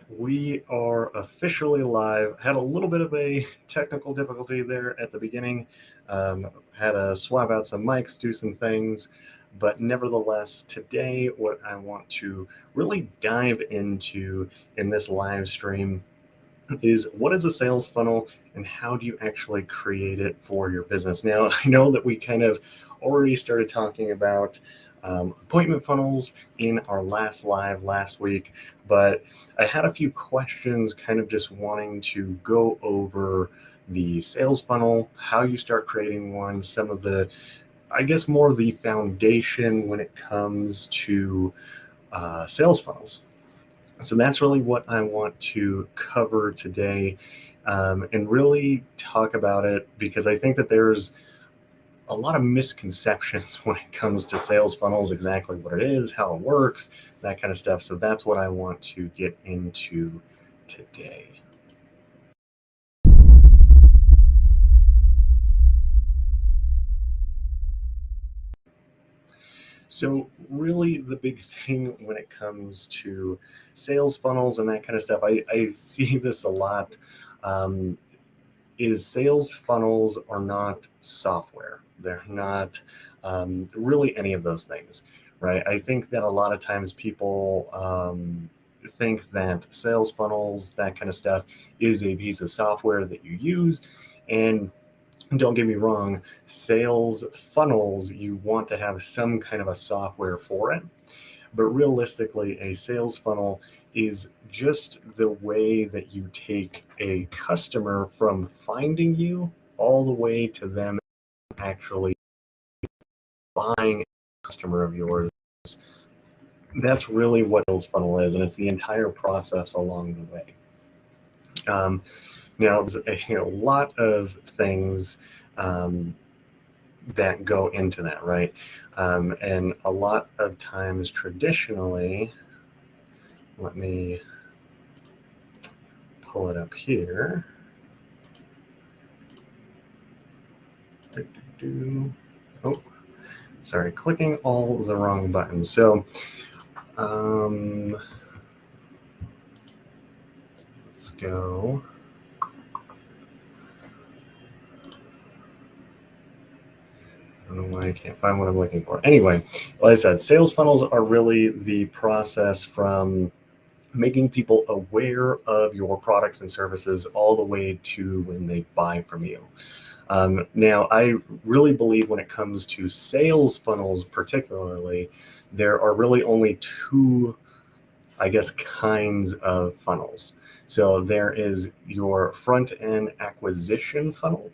We are officially live. Had a little bit of a technical difficulty there at the beginning. Had to swap out some mics, do some things. But nevertheless, today, what I want to really dive into in this live stream is what is a sales funnel and how do you actually create it for your business? Now, I know that we kind of already started talking about appointment funnels in our last live last week, but I had a few questions kind of just wanting to go over the sales funnel, how you start creating one, some of the, I guess, more of the foundation when it comes to sales funnels. So that's really what I want to cover today, and really talk about it because I think that there's a lot of misconceptions when it comes to sales funnels, exactly what it is, how it works, that kind of stuff. So that's what I want to get into today. So really the big thing when it comes to sales funnels and that kind of stuff, I see this a lot, is sales funnels are not software. They're not really any of those things, right? I think that a lot of times people think that sales funnels, that kind of stuff, is a piece of software that you use. And don't get me wrong, sales funnels, you want to have some kind of a software for it. But realistically, a sales funnel is just the way that you take a customer from finding you all the way to them actually buying a customer of yours. That's really what a sales funnel is, and it's the entire process along the way. Now, there's a lot of things that go into that, right? And a lot of times traditionally, let me pull it up here. Oh, sorry, clicking all the wrong buttons. So let's go. I don't know why I can't find what I'm looking for. Anyway, like I said, sales funnels are really the process from making people aware of your products and services all the way to when they buy from you. Now, I really believe when it comes to sales funnels particularly, there are really only two, I guess, kinds of funnels. So there is your front-end acquisition funnel,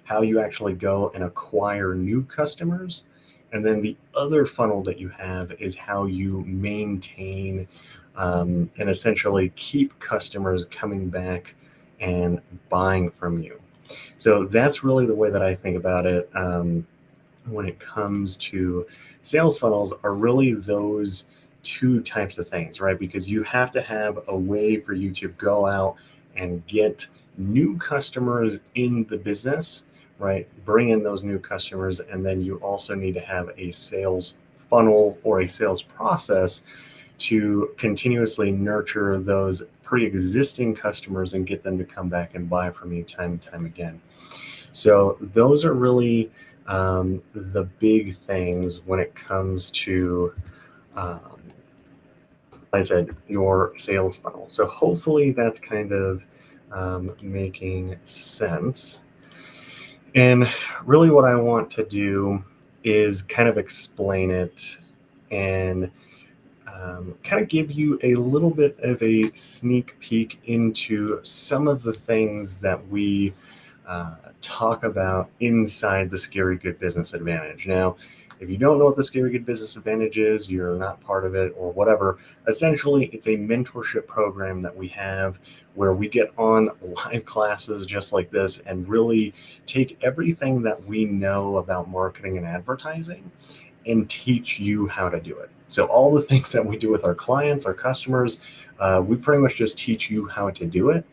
how you actually go and acquire new customers. And then the other funnel that you have is how you maintain and essentially keep customers coming back and buying from you. So that's really the way that I think about it when it comes to sales funnels, are really those two types of things, right? Because you have to have a way for you to go out and get new customers in the business, right? Bring in those new customers, and then you also need to have a sales funnel or a sales process to continuously nurture those pre-existing customers and get them to come back and buy from you time and time again. So those are really the big things when it comes to, like I said, your sales funnel. So hopefully that's kind of making sense. And really what I want to do is kind of explain it and kind of give you a little bit of a sneak peek into some of the things that we talk about inside the Scary Good Business Advantage. Now, if you don't know what the Scary Good Business Advantage is, you're not part of it or whatever, essentially it's a mentorship program that we have where we get on live classes just like this and really take everything that we know about marketing and advertising and teach you how to do it. So all the things that we do with our clients, our customers, we pretty much just teach you how to do it.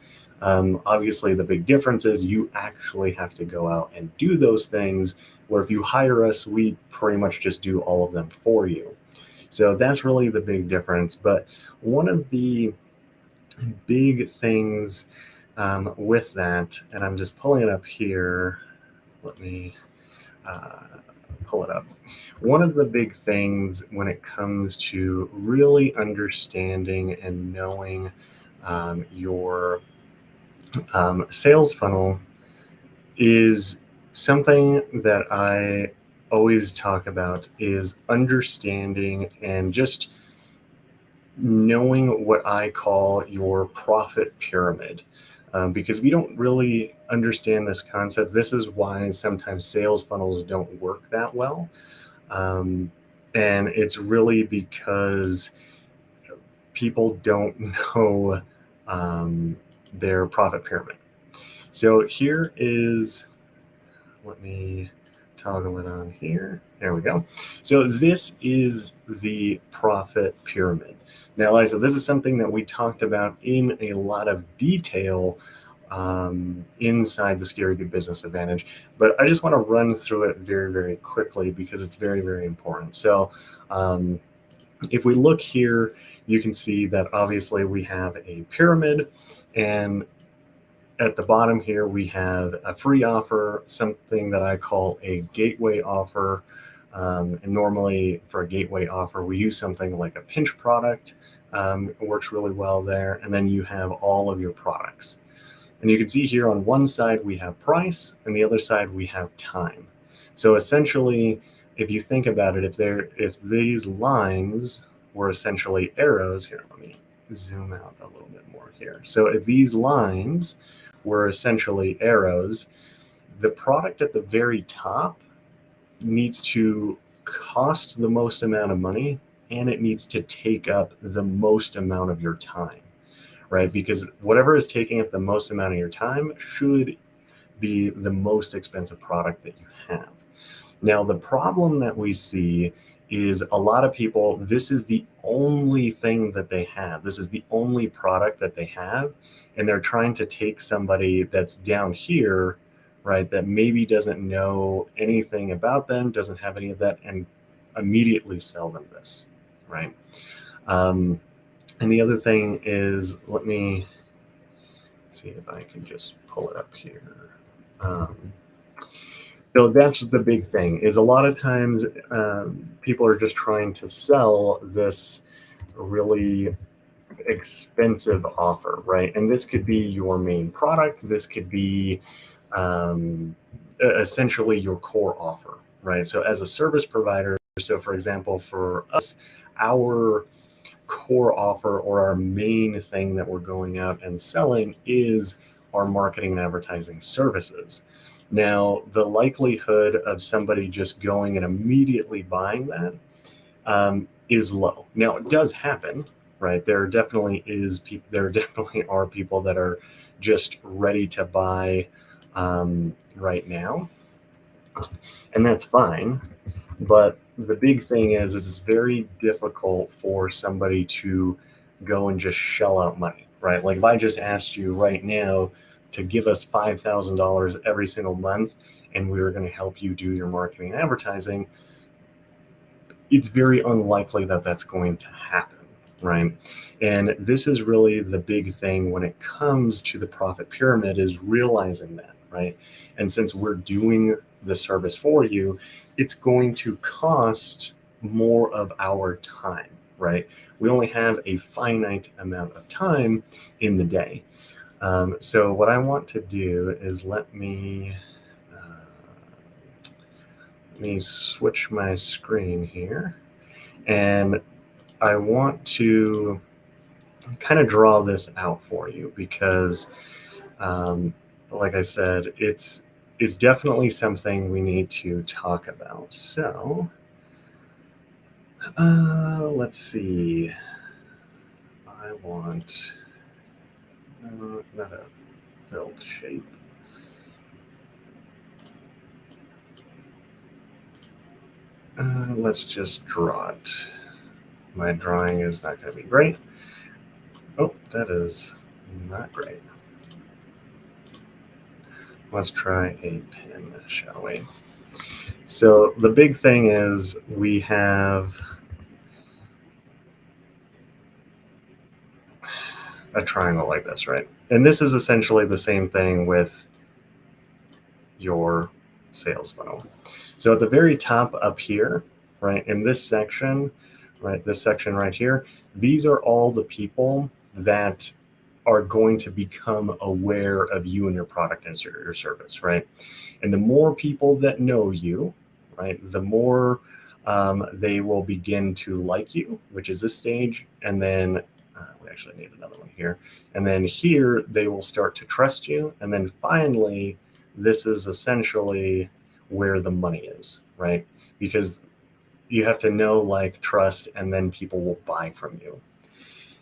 Obviously, the big difference is you actually have to go out and do those things, where if you hire us, we pretty much just do all of them for you. So that's really the big difference. But one of the big things with that, and I'm just pulling it up here. Let me uh, pull it up. One of the big things when it comes to really understanding and knowing your sales funnel is something that I always talk about is understanding and just knowing what I call your profit pyramid. Because we don't really understand this concept. This is why sometimes sales funnels don't work that well. Um, and it's really because people don't know their profit pyramid. So here is, let me toggle it on here. There we go. So this is the profit pyramid. Now, like I said, this is something that we talked about in a lot of detail inside the Scary Good Business Advantage, but I just want to run through it very, very quickly because it's very, very important. So if we look here, you can see that obviously we have a pyramid, and at the bottom here, we have a free offer, something that I call a gateway offer. And normally for a gateway offer, we use something like a pinch product. It works really well there. And then you have all of your products. And you can see here on one side, we have price, and the other side, we have time. So essentially, if you think about it, if these lines were essentially arrows, here, let me zoom out a little bit more here. So if these lines were essentially arrows, the product at the very top needs to cost the most amount of money, and it needs to take up the most amount of your time, right? Because whatever is taking up the most amount of your time should be the most expensive product that you have. Now, the problem that we see is a lot of people, this is the only thing that they have. This is the only product that they have. And they're trying to take somebody that's down here, right, that maybe doesn't know anything about them, doesn't have any of that, and immediately sell them this, right? And the other thing is, let me see if I can just pull it up here. So that's the big thing, is a lot of times people are just trying to sell this really expensive offer, right? And this could be your main product. This could be essentially your core offer, right? So as a service provider, so for example, for us, our core offer or our main thing that we're going out and selling is our marketing and advertising services. Now, the likelihood of somebody just going and immediately buying that is low. Now, it does happen, right? There definitely are people that are just ready to buy right now, and that's fine. But the big thing is it's very difficult for somebody to go and just shell out money, right? Like if I just asked you right now to give us $5,000 every single month and we were going to help you do your marketing and advertising, it's very unlikely that that's going to happen, right? And this is really the big thing when it comes to the profit pyramid, is realizing that, right? And since we're doing the service for you, it's going to cost more of our time, right? We only have a finite amount of time in the day. So what I want to do is let me switch my screen here, and I want to kind of draw this out for you because, like I said, it's definitely something we need to talk about. So let's see. I want not a filled shape. Let's just draw it. My drawing is not going to be great. Oh, that is not great. Let's try a pen, shall we? So the big thing is we have a triangle like this, right? And this is essentially the same thing with your sales funnel. So at the very top up here, right, in this section, right, this section right here, these are all the people that are going to become aware of you and your product and your service, right? And the more people that know you, right, the more they will begin to like you, which is this stage. And then we actually need another one here. And then here, they will start to trust you. And then finally, this is essentially where the money is, right? Because you have to know, like, trust, and then people will buy from you.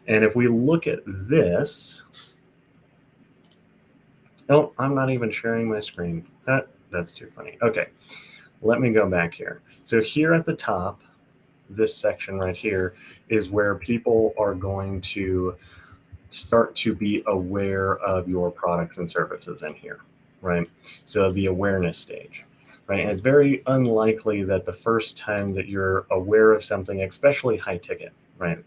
And if we look at this, oh, I'm not even sharing my screen. That's too funny. Okay, let me go back here. So here at the top, this section right here is where people are going to start to be aware of your products and services in here, right? So the awareness stage, right? And it's very unlikely that the first time that you're aware of something, especially high ticket, right?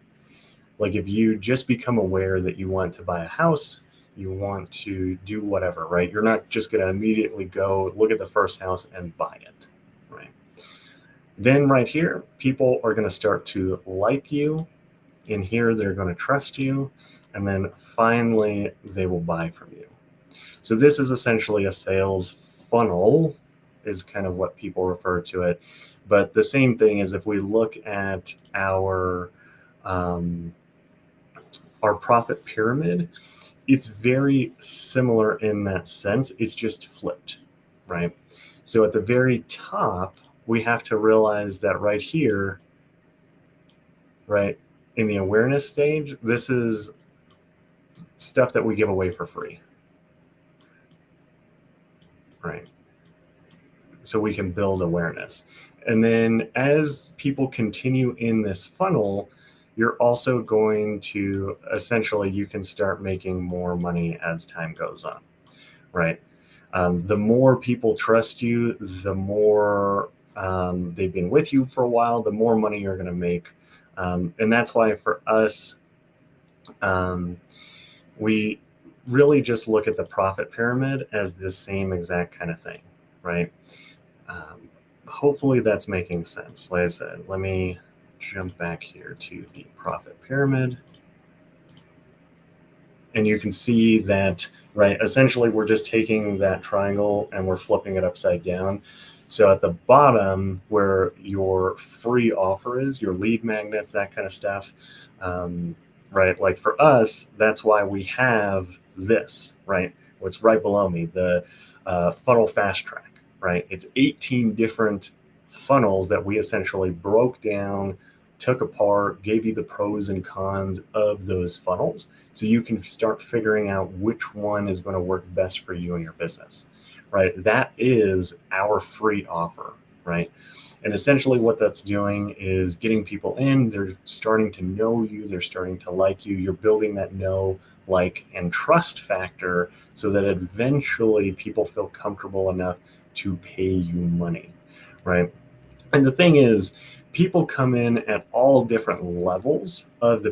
Like if you just become aware that you want to buy a house, you want to do whatever, right? You're not just going to immediately go look at the first house and buy it, right? Then right here, people are going to start to like you. In here, they're going to trust you. And then finally, they will buy from you. So this is essentially a sales funnel, is kind of what people refer to it. But the same thing is if we look at our profit pyramid, it's very similar in that sense. It's just flipped, right? So at the very top, we have to realize that right here, right, in the awareness stage, this is stuff that we give away for free, right? So we can build awareness. And then as people continue in this funnel, you're also going to essentially, you can start making more money as time goes on, right? The more people trust you, the more they've been with you for a while, the more money you're going to make. And that's why for us, we really just look at the profit pyramid as the same exact kind of thing, right? Hopefully that's making sense. Like I said, let me jump back here to the profit pyramid. And you can see that, right, essentially we're just taking that triangle and we're flipping it upside down. So at the bottom where your free offer is, your lead magnets, that kind of stuff, right? Like for us, that's why we have this, right? What's right below me, the funnel fast track, right? It's 18 different funnels that we essentially broke down, took apart, gave you the pros and cons of those funnels. So you can start figuring out which one is going to work best for you and your business, right? That is our free offer, right? And essentially what that's doing is getting people in, they're starting to know you, they're starting to like you, you're building that know, like, and trust factor so that eventually people feel comfortable enough to pay you money, right? And the thing is, people come in at all different levels of the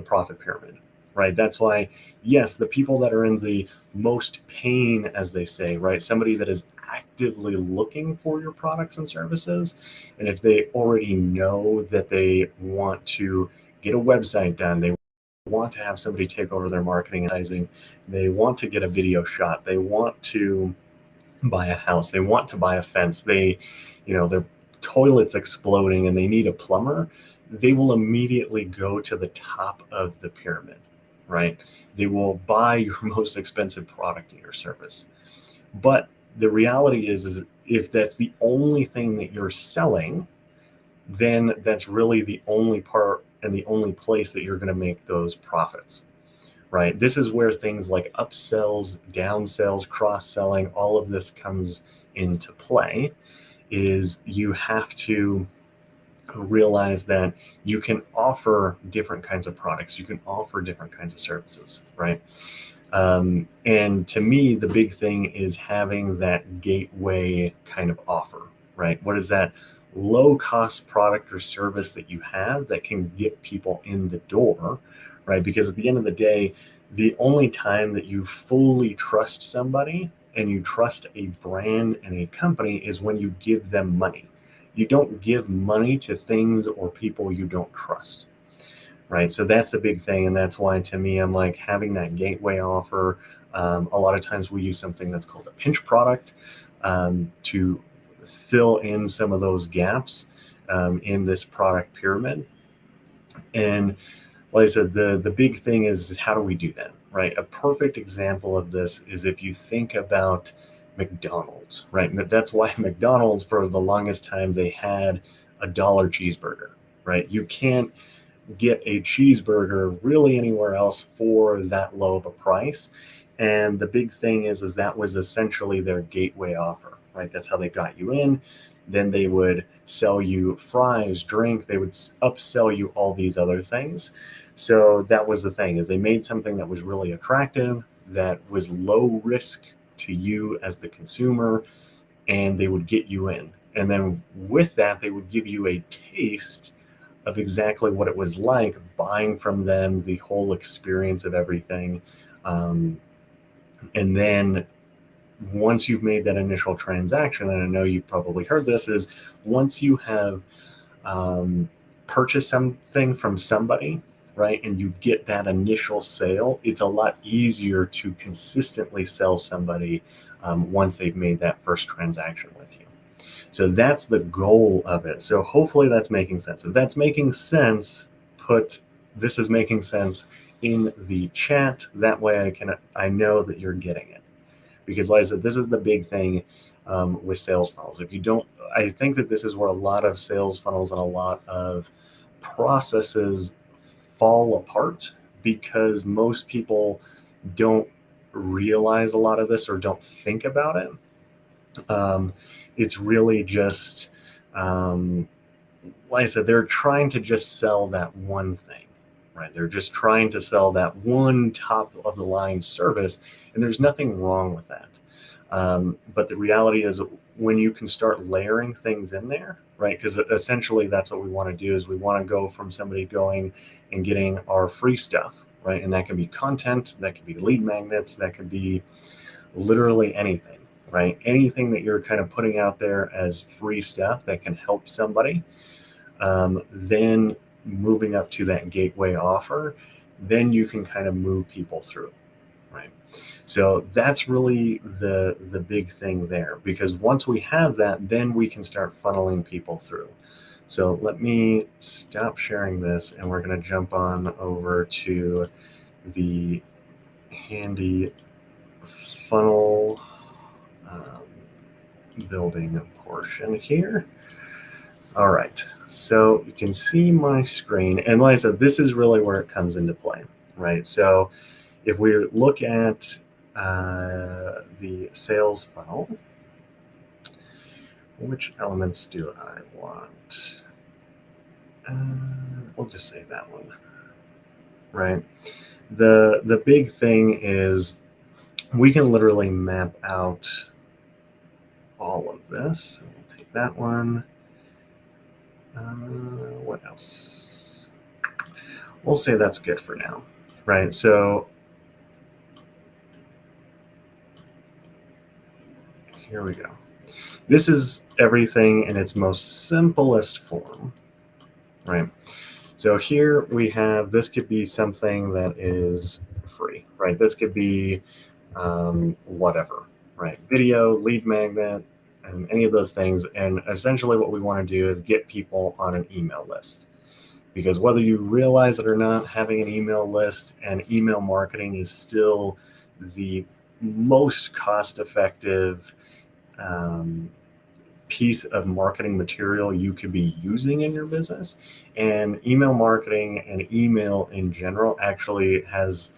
profit pyramid, right? That's why, yes, the people that are in the most pain, as they say, right? Somebody that is actively looking for your products and services, and if they already know that they want to get a website done, they want to have somebody take over their marketing and advertising, they want to get a video shot, they want to buy a house, they want to buy a fence, their toilet's exploding and they need a plumber, they will immediately go to the top of the pyramid, right? They will buy your most expensive product and your service. But the reality is if that's the only thing that you're selling, then that's really the only part and the only place that you're going to make those profits, right? This is where things like upsells, downsells, cross-selling, all of this comes into play. Is you have to realize that you can offer different kinds of products, you can offer different kinds of services, right? And to me, the big thing is having that gateway kind of offer, right? What is that low cost product or service that you have that can get people in the door, right? Because at the end of the day, the only time that you fully trust somebody and you trust a brand and a company is when you give them money. You don't give money to things or people you don't trust, right? So that's the big thing. And that's why, to me, I'm like, having that gateway offer. A lot of times we use something that's called a pinch product to fill in some of those gaps in this product pyramid. And like I said, the big thing is, how do we do that, right? A perfect example of this is if you think about McDonald's, right? And that's why McDonald's, for the longest time, they had a dollar cheeseburger, right? You can't get a cheeseburger really anywhere else for that low of a price. And the big thing is that was essentially their gateway offer, right? That's how they got you in. Then they would sell you fries, drink, they would upsell you all these other things. So that was the thing, is they made something that was really attractive, that was low risk to you as the consumer, and they would get you in. And then with that, they would give you a taste of exactly what it was like buying from them, the whole experience of everything. And then once you've made that initial transaction, and I know you've probably heard this, is once you have purchased something from somebody, right, and you get that initial sale, it's a lot easier to consistently sell somebody once they've made that first transaction with you. So that's the goal of it. So hopefully that's making sense. If that's making sense, put "this is making sense" in the chat. That way I know that you're getting it. Because like I said, this is the big thing with sales funnels. If you don't, I think that this is where a lot of sales funnels and a lot of processes fall apart, because most people don't realize a lot of this or don't think about it. It's really just, like I said, they're trying to just sell that one thing, right? They're just trying to sell that one top of the line service, and there's nothing wrong with that. But the reality is, when you can start layering things in there, right? Because essentially that's what we want to do, is we want to go from somebody going and getting our free stuff, right? And that can be content, that can be lead magnets, that could be literally anything, right? Anything that you're kind of putting out there as free stuff that can help somebody. Then moving up to that gateway offer, then you can kind of move people through, right? So that's really the big thing there, because once we have that, then we can start funneling people through. So let me stop sharing this, and we're going to jump on over to the handy funnel building portion here. All right, so you can see my screen, and like I said, this is really where it comes into play, right? So if we look at the sales funnel, which elements do I want? We'll just say that one, right? The big thing is we can literally map out all of this. We'll take that one. What else? We'll say that's good for now, right? So here we go. This is everything in its most simplest form, right? So here we have, this could be something that is free, right? This could be whatever, right? Video, lead magnet, and any of those things. And essentially what we want to do is get people on an email list. Because whether you realize it or not, having an email list and email marketing is still the most cost-effective piece of marketing material you could be using in your business. And email marketing and email in general actually has,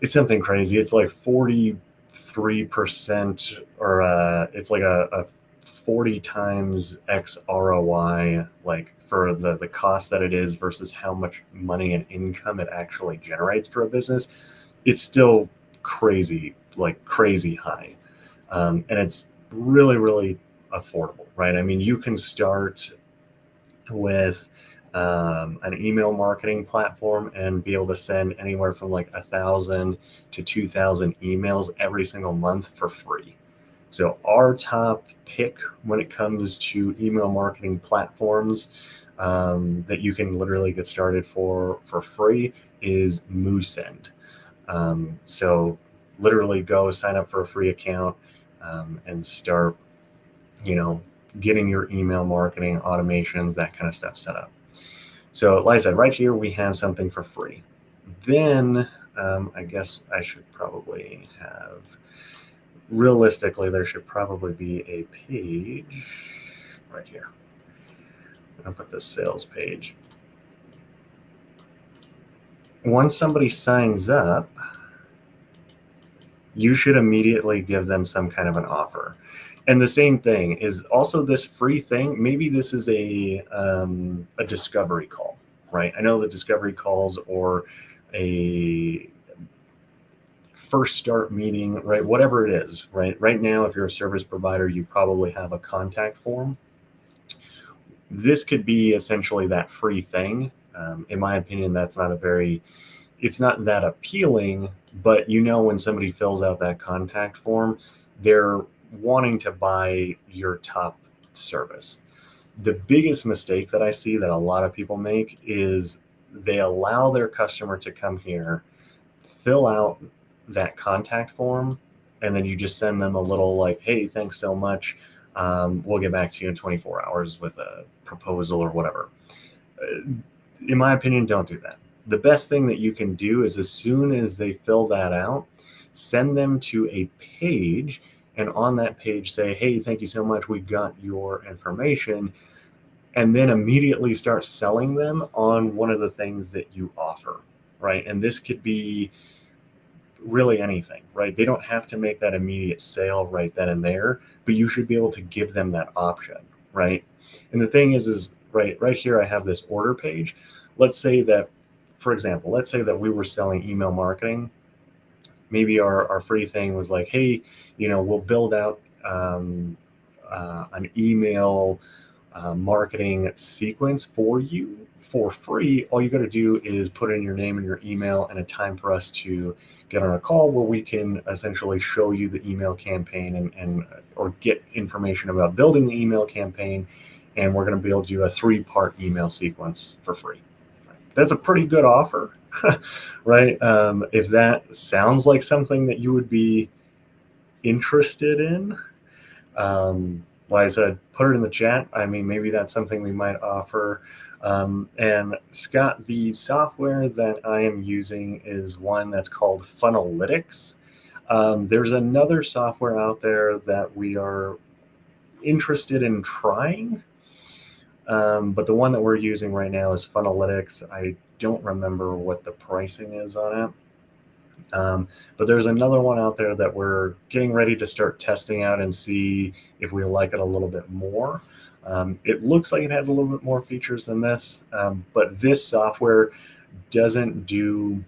it's something crazy. It's like 43%, or it's like a 40 times X ROI, like for the cost that it is versus how much money and income it actually generates for a business. It's still crazy, like crazy high. And it's really, really affordable, right? I mean, you can start with an email marketing platform and be able to send anywhere from like 1,000 to 2,000 emails every single month for free. So our top pick when it comes to email marketing platforms that you can literally get started for free is Moosend. So literally go sign up for a free account and start, getting your email marketing automations, that kind of stuff set up. So like I said, right here, we have something for free. Then I guess I should probably have, realistically, there should probably be a page right here. I'll put the sales page. Once somebody signs up, you should immediately give them some kind of an offer. And the same thing is also this free thing. Maybe this is a discovery call, right? I know the discovery calls or a first start meeting, right? Whatever it is, right? Right now, if you're a service provider, you probably have a contact form. This could be essentially that free thing. In my opinion, it's not that appealing, but when somebody fills out that contact form, they're wanting to buy your top service. The biggest mistake that I see that a lot of people make is they allow their customer to come here, fill out that contact form, and then you just send them a little like, hey, thanks so much. We'll get back to you in 24 hours with a proposal or whatever. In my opinion, don't do that. The best thing that you can do is as soon as they fill that out, send them to a page, and on that page say, hey, thank you so much, we got your information, and then immediately start selling them on one of the things that you offer, right? And this could be really anything, right? They don't have to make that immediate sale right then and there, but you should be able to give them that option, right? And the thing is right here, I have this order page. Let's say that, for example, we were selling email marketing. Maybe our free thing was like, hey, we'll build out an email marketing sequence for you for free. All you got to do is put in your name and your email and a time for us to get on a call where we can essentially show you the email campaign and or get information about building the email campaign. And we're going to build you a 3-part email sequence for free. That's a pretty good offer, right? If that sounds like something that you would be interested in, like I said, put it in the chat. I mean, maybe that's something we might offer. And Scott, the software that I am using is one that's called Funnelytics. There's another software out there that we are interested in trying. But the one that we're using right now is Funnelytics. I don't remember what the pricing is on it. But there's another one out there that we're getting ready to start testing out and see if we like it a little bit more. It looks like it has a little bit more features than this, but this software doesn't do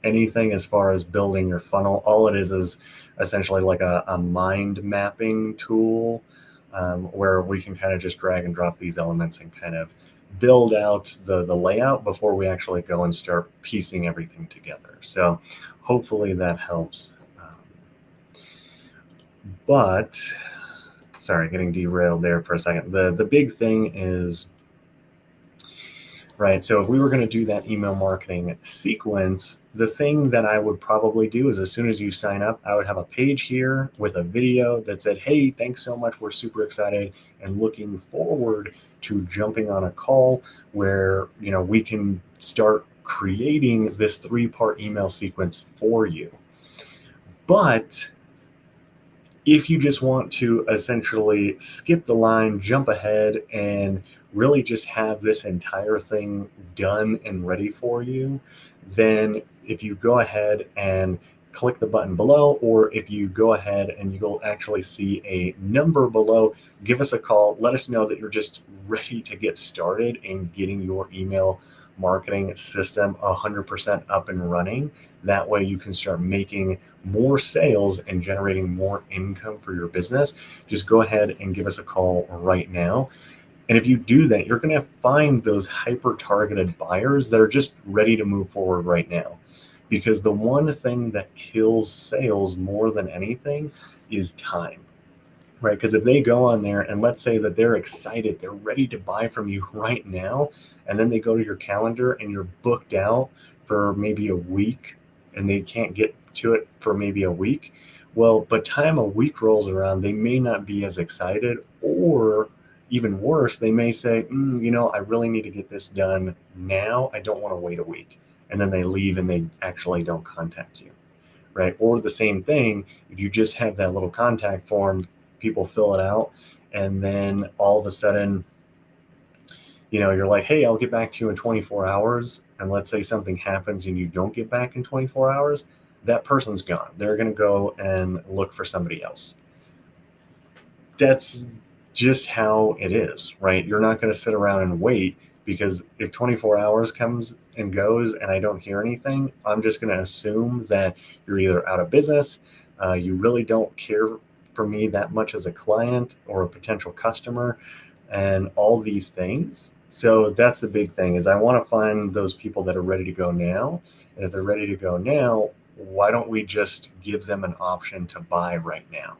anything as far as building your funnel. All it is essentially like a mind mapping tool, where we can kind of just drag and drop these elements and kind of build out the layout before we actually go and start piecing everything together. So hopefully that helps. But sorry, getting derailed there for a second. The big thing is, right, so if we were going to do that email marketing sequence, the thing that I would probably do is as soon as you sign up, I would have a page here with a video that said, hey, thanks so much. We're super excited and looking forward to jumping on a call where, we can start creating this 3-part email sequence for you. But if you just want to essentially skip the line, jump ahead, and really just have this entire thing done and ready for you, then if you go ahead and click the button below, or if you go ahead and you'll actually see a number below, give us a call. Let us know that you're just ready to get started in getting your email marketing system 100% up and running. That way you can start making more sales and generating more income for your business. Just go ahead and give us a call right now. And if you do that, you're going to find those hyper-targeted buyers that are just ready to move forward right now. Because the one thing that kills sales more than anything is time, right? Because if they go on there and let's say that they're excited, they're ready to buy from you right now, and then they go to your calendar and you're booked out for maybe a week and they can't get to it for maybe a week. Well, by the time a week rolls around, they may not be as excited, or even worse, they may say, I really need to get this done now. I don't want to wait a week. And then they leave and they actually don't contact you, right? Or the same thing, if you just have that little contact form, people fill it out, and then all of a sudden, you're like, hey, I'll get back to you in 24 hours. And let's say something happens and you don't get back in 24 hours, that person's gone. They're going to go and look for somebody else. That's just how it is, right? You're not going to sit around and wait, because if 24 hours comes and goes and I don't hear anything, I'm just going to assume that you're either out of business, you really don't care for me that much as a client or a potential customer, and all these things. So that's the big thing, is I want to find those people that are ready to go now. And if they're ready to go now, why don't we just give them an option to buy right now?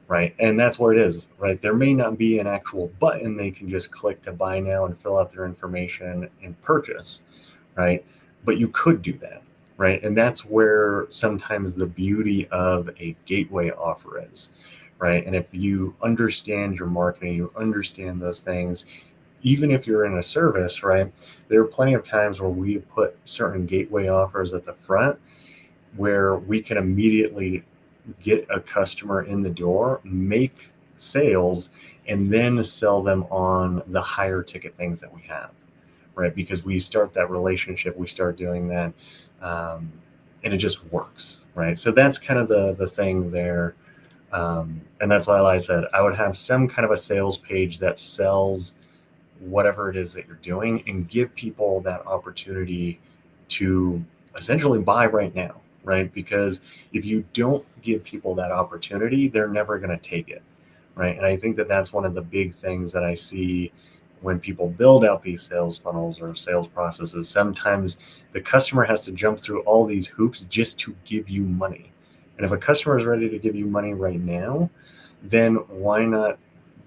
Right. And that's where it is, right? There may not be an actual button they can just click to buy now and fill out their information and purchase, right? But you could do that, right? And that's where sometimes the beauty of a gateway offer is, right? And if you understand your marketing, you understand those things, even if you're in a service, right? There are plenty of times where we put certain gateway offers at the front where we can immediately get a customer in the door, make sales, and then sell them on the higher ticket things that we have, right? Because we start that relationship, we start doing that, and it just works, right? So that's kind of the thing there. And that's why I said I would have some kind of a sales page that sells whatever it is that you're doing and give people that opportunity to essentially buy right now, right? Because if you don't give people that opportunity, they're never going to take it, right? And I think that that's one of the big things that I see when people build out these sales funnels or sales processes. Sometimes the customer has to jump through all these hoops just to give you money. And if a customer is ready to give you money right now, then why not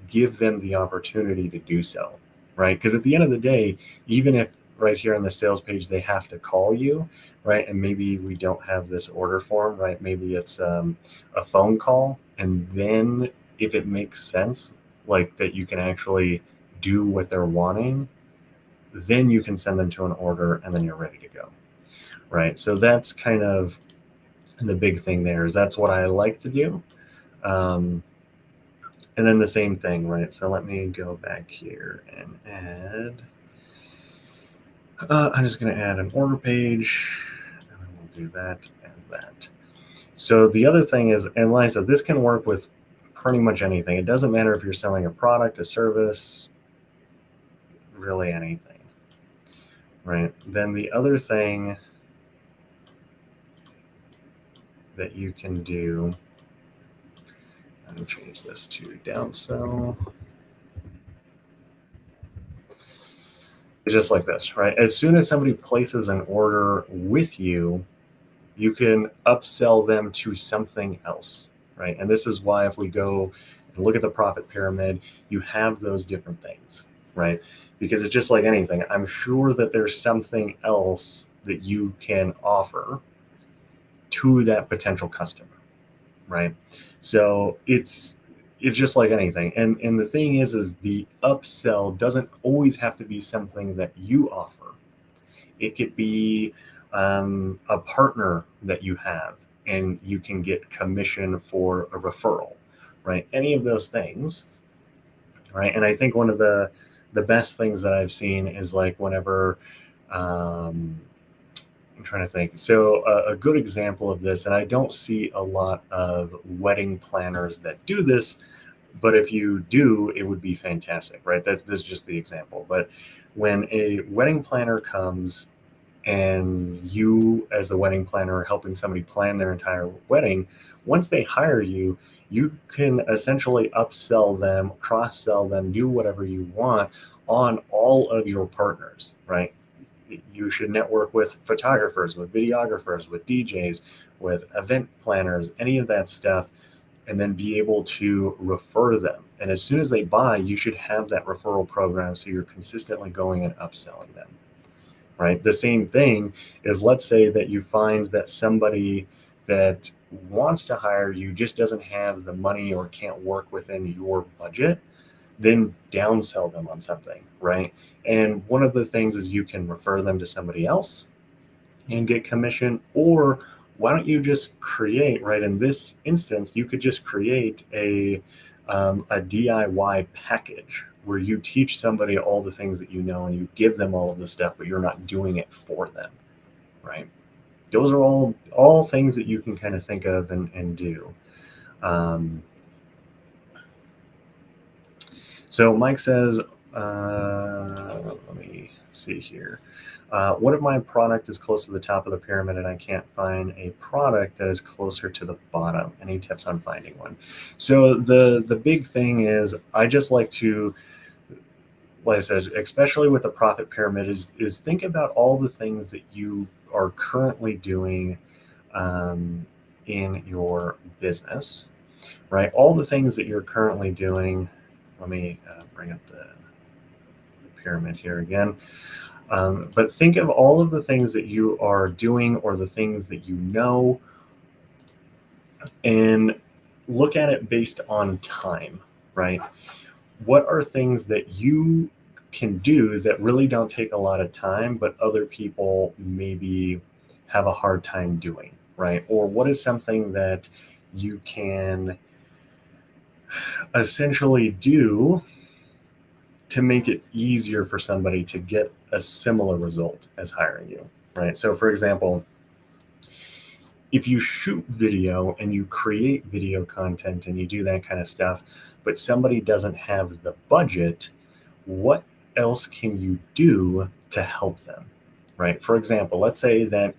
give them the opportunity to do so, right? Because at the end of the day, even if right here on the sales page they have to call you, right, and maybe we don't have this order form, right, maybe it's a phone call, and then if it makes sense, like that you can actually do what they're wanting, then you can send them to an order and then you're ready to go, right? So that's kind of the big thing there, is that's what I like to do. And then the same thing, right? So let me go back here and add, I'm just going to add an order page, and then we'll do that and that. So the other thing is, and like I said, this can work with pretty much anything. It doesn't matter if you're selling a product, a service, really anything, right? Then the other thing that you can do, let me change this to downsell. It's just like this, right? As soon as somebody places an order with you, you can upsell them to something else, right? And this is why if we go and look at the profit pyramid, you have those different things, right? Because it's just like anything. I'm sure that there's something else that you can offer to that potential customer, right? So it's just like anything. And the thing is the upsell doesn't always have to be something that you offer. It could be a partner that you have, and you can get commission for a referral, right? Any of those things, right? And I think one of the best things that I've seen is like whenever, I'm trying to think. So a good example of this, and I don't see a lot of wedding planners that do this, but if you do, it would be fantastic, right? This is just the example. But when a wedding planner comes and you as the wedding planner are helping somebody plan their entire wedding, once they hire you, you can essentially upsell them, cross-sell them, do whatever you want on all of your partners, right? You should network with photographers, with videographers, with DJs, with event planners, any of that stuff, and then be able to refer them. And as soon as they buy, you should have that referral program so you're consistently going and upselling them, right? The same thing is, let's say that you find that somebody that wants to hire you just doesn't have the money or can't work within your budget, then downsell them on something, right? And one of the things is you can refer them to somebody else and get commission, or why don't you just create, right? In this instance, you could just create a DIY package where you teach somebody all the things that you know and you give them all of the stuff, but you're not doing it for them, right? Those are all things that you can kind of think of and do. So Mike says, let me see here. What if my product is close to the top of the pyramid and I can't find a product that is closer to the bottom? Any tips on finding one? So the big thing is, I just like to, like I said, especially with the profit pyramid, is think about all the things that you are currently doing in your business, right? All the things that you're currently doing. Let me bring up the pyramid here again. But think of all of the things that you are doing or the things that you know, and look at it based on time, right? What are things that you can do that really don't take a lot of time, but other people maybe have a hard time doing, right? Or what is something that you can essentially do to make it easier for somebody to get a similar result as hiring you, right? So for example, if you shoot video and you create video content and you do that kind of stuff, but somebody doesn't have the budget, what else can you do to help them, right? For example, let's say that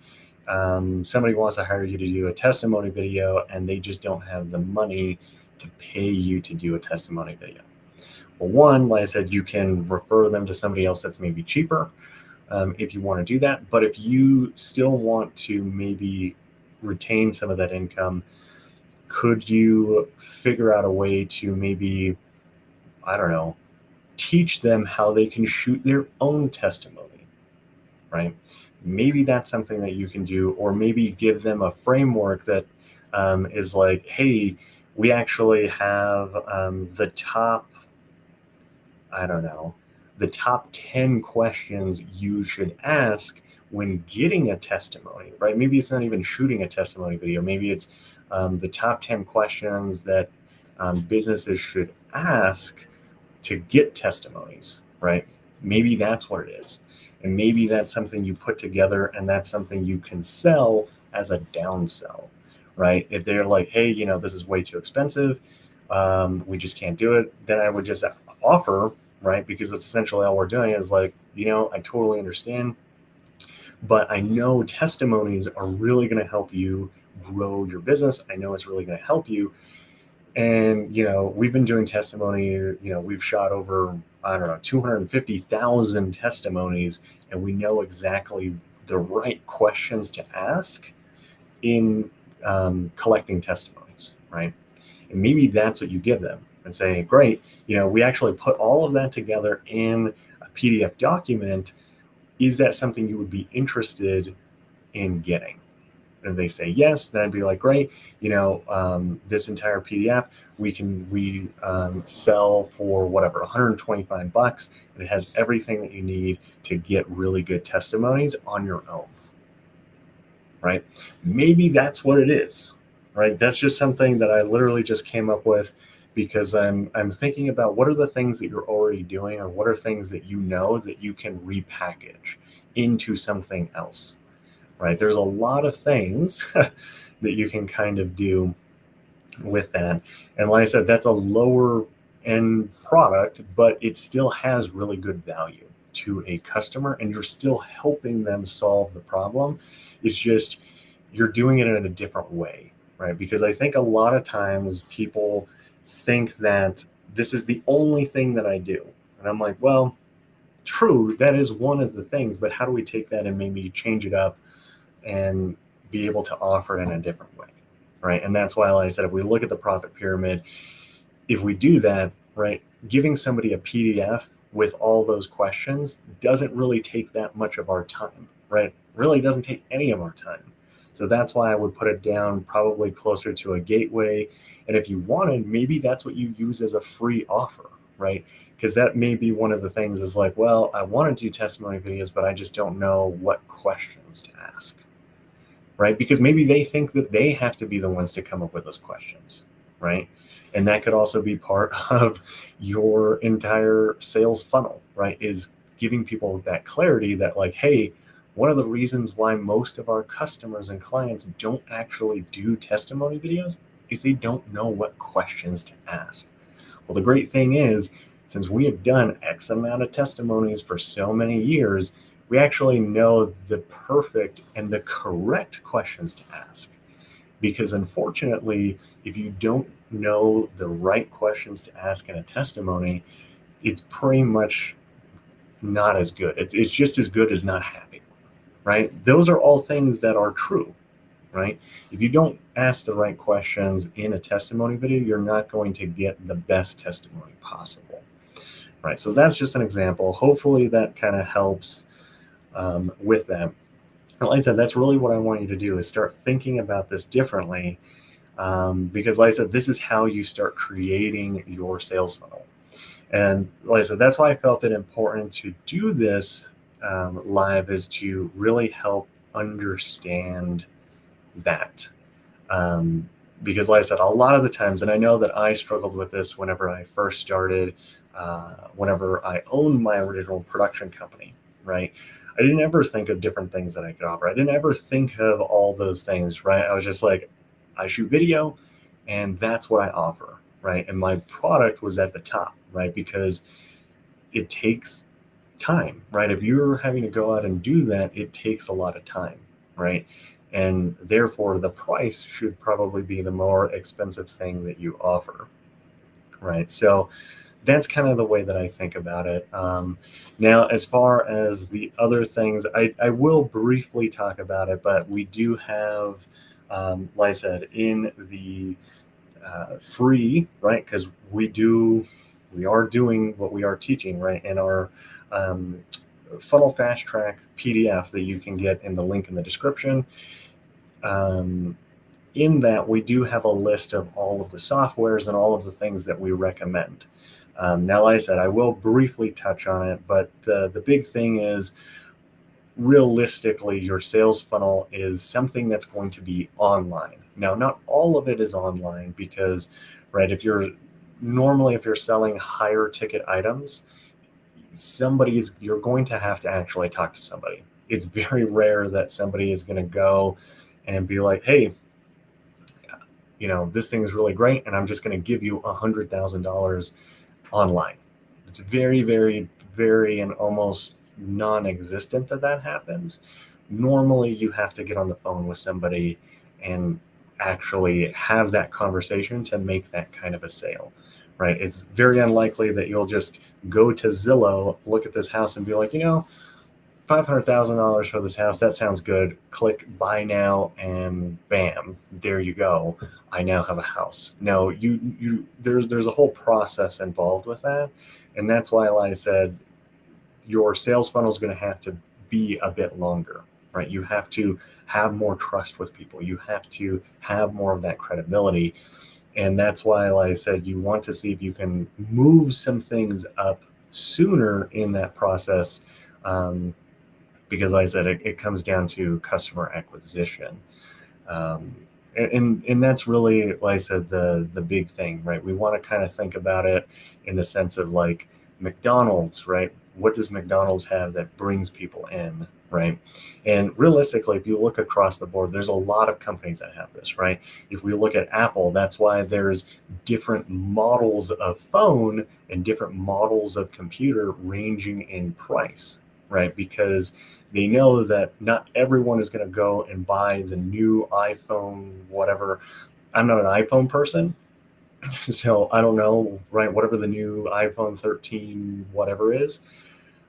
somebody wants to hire you to do a testimony video and they just don't have the money to pay you to do a testimony video. Well, one, like I said, you can refer them to somebody else that's maybe cheaper if you want to do that. But if you still want to maybe retain some of that income, could you figure out a way to maybe, I don't know, teach them how they can shoot their own testimony, right? Maybe that's something that you can do, or maybe give them a framework that is like, hey, we actually have the top, I don't know, the top 10 questions you should ask when getting a testimony, right? Maybe it's not even shooting a testimony video. Maybe it's the top 10 questions that businesses should ask to get testimonies, right? Maybe that's what it is. And maybe that's something you put together and that's something you can sell as a downsell, right? If they're like, hey, you know, this is way too expensive, we just can't do it, then I would just offer, right? Because it's essentially all we're doing is like, you know, I totally understand, but I know testimonies are really going to help you grow your business. I know it's really going to help you. And, you know, we've been doing testimony, you know, we've shot over, I don't know, 250,000 testimonies, and we know exactly the right questions to ask in collecting testimonies, right? And maybe that's what you give them and say, great, you know, we actually put all of that together in a PDF document. Is that something you would be interested in getting? And they say yes, then I'd be like, great, you know, this entire PDF we sell for whatever, 125 bucks, and it has everything that you need to get really good testimonies on your own, right? Maybe that's what it is, right? That's just something that I literally just came up with because I'm thinking about what are the things that you're already doing, or what are things that you know that you can repackage into something else, right? There's a lot of things that you can kind of do with that. And like I said, that's a lower end product, but it still has really good value to a customer and you're still helping them solve the problem. It's just you're doing it in a different way, right? Because I think a lot of times people think that this is the only thing that I do. And I'm like, well, true, that is one of the things, but how do we take that and maybe change it up and be able to offer it in a different way, right? And that's why, like I said, if we look at the profit pyramid, if we do that, right, giving somebody a PDF with all those questions doesn't really take that much of our time, right? Really doesn't take any of our time. So that's why I would put it down probably closer to a gateway. And if you wanted, maybe that's what you use as a free offer, right? Because that may be one of the things is like, well, I want to do testimony videos, but I just don't know what questions to ask, right? Because maybe they think that they have to be the ones to come up with those questions, right? And that could also be part of your entire sales funnel, right? Is giving people that clarity that like, hey, one of the reasons why most of our customers and clients don't actually do testimony videos is they don't know what questions to ask. Well, the great thing is, since we have done X amount of testimonies for so many years, we actually know the perfect and the correct questions to ask. Because unfortunately, if you don't know the right questions to ask in a testimony, it's pretty much not as good. It's just as good as not having, right? Those are all things that are true, right? If you don't ask the right questions in a testimony video, you're not going to get the best testimony possible, right? So that's just an example. Hopefully that kind of helps with that. And like I said, that's really what I want you to do is start thinking about this differently, because like I said, this is how you start creating your sales funnel. And like I said, that's why I felt it important to do this live, is to really help understand that. Because like I said, a lot of the times, and I know that I struggled with this whenever I first started, whenever I owned my original production company, right? I didn't ever think of different things that I could offer. I didn't ever think of all those things, right? I was just like, I shoot video and that's what I offer, right? And my product was at the top, right? Because it takes time, right? If you're having to go out and do that, it takes a lot of time, right? And therefore the price should probably be the more expensive thing that you offer, right? So that's kind of the way that I think about it. Now, as far as the other things, I will briefly talk about it, but we do have, like I said, in the free, right? Because we are doing what we are teaching, right? In our funnel fast track PDF that you can get in the link in the description. In that, we do have a list of all of the softwares and all of the things that we recommend. Now, like I said, I will briefly touch on it, but the big thing is, realistically, your sales funnel is something that's going to be online. Now, not all of it is online because, right, if you're selling higher ticket items, you're going to have to actually talk to somebody. It's very rare that somebody is going to go and be like, hey, this thing is really great, and I'm just going to give you $100,000 online. It's very, very, very, and almost non-existent that happens. Normally, you have to get on the phone with somebody and actually have that conversation to make that kind of a sale, right? It's very unlikely that you'll just go to Zillow, look at this house and be like, $500,000 for this house, that sounds good. Click buy now, and bam, there you go. I now have a house. No, there's a whole process involved with that. And that's why, like I said, your sales funnel is going to have to be a bit longer, right? You have to have more trust with people. You have to have more of that credibility. And that's why, like I said, you want to see if you can move some things up sooner in that process. Because like I said, it comes down to customer acquisition. And that's really, like I said, the big thing, right? We want to kind of think about it in the sense of like McDonald's, right? What does McDonald's have that brings people in, right? And realistically, if you look across the board, there's a lot of companies that have this, right? If we look at Apple, that's why there's different models of phone and different models of computer ranging in price, right? Because they know that not everyone is going to go and buy the new iPhone, whatever. I'm not an iPhone person, so I don't know, right? Whatever the new iPhone 13, whatever is,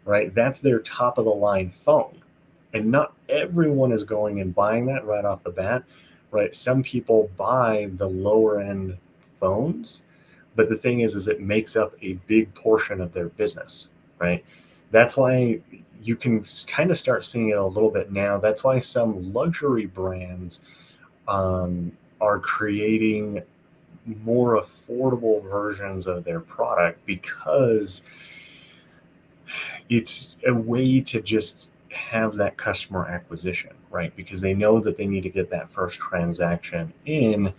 right? That's their top of the line phone. And not everyone is going and buying that right off the bat, right? Some people buy the lower end phones, but the thing is it makes up a big portion of their business, right? That's why you can kind of start seeing it a little bit now. That's why some luxury brands are creating more affordable versions of their product, because it's a way to just have that customer acquisition, right? Because they know that they need to get that first transaction in,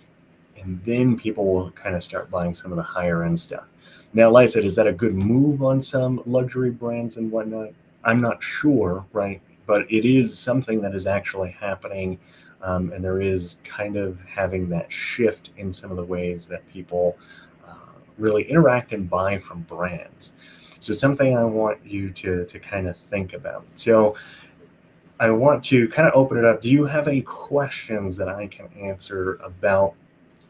and then people will kind of start buying some of the higher end stuff. Now, like I said, is that a good move on some luxury brands and whatnot? I'm not sure, right? But it is something that is actually happening. And there is kind of having that shift in some of the ways that people really interact and buy from brands. So something I want you to kind of think about. So I want to kind of open it up. Do you have any questions that I can answer about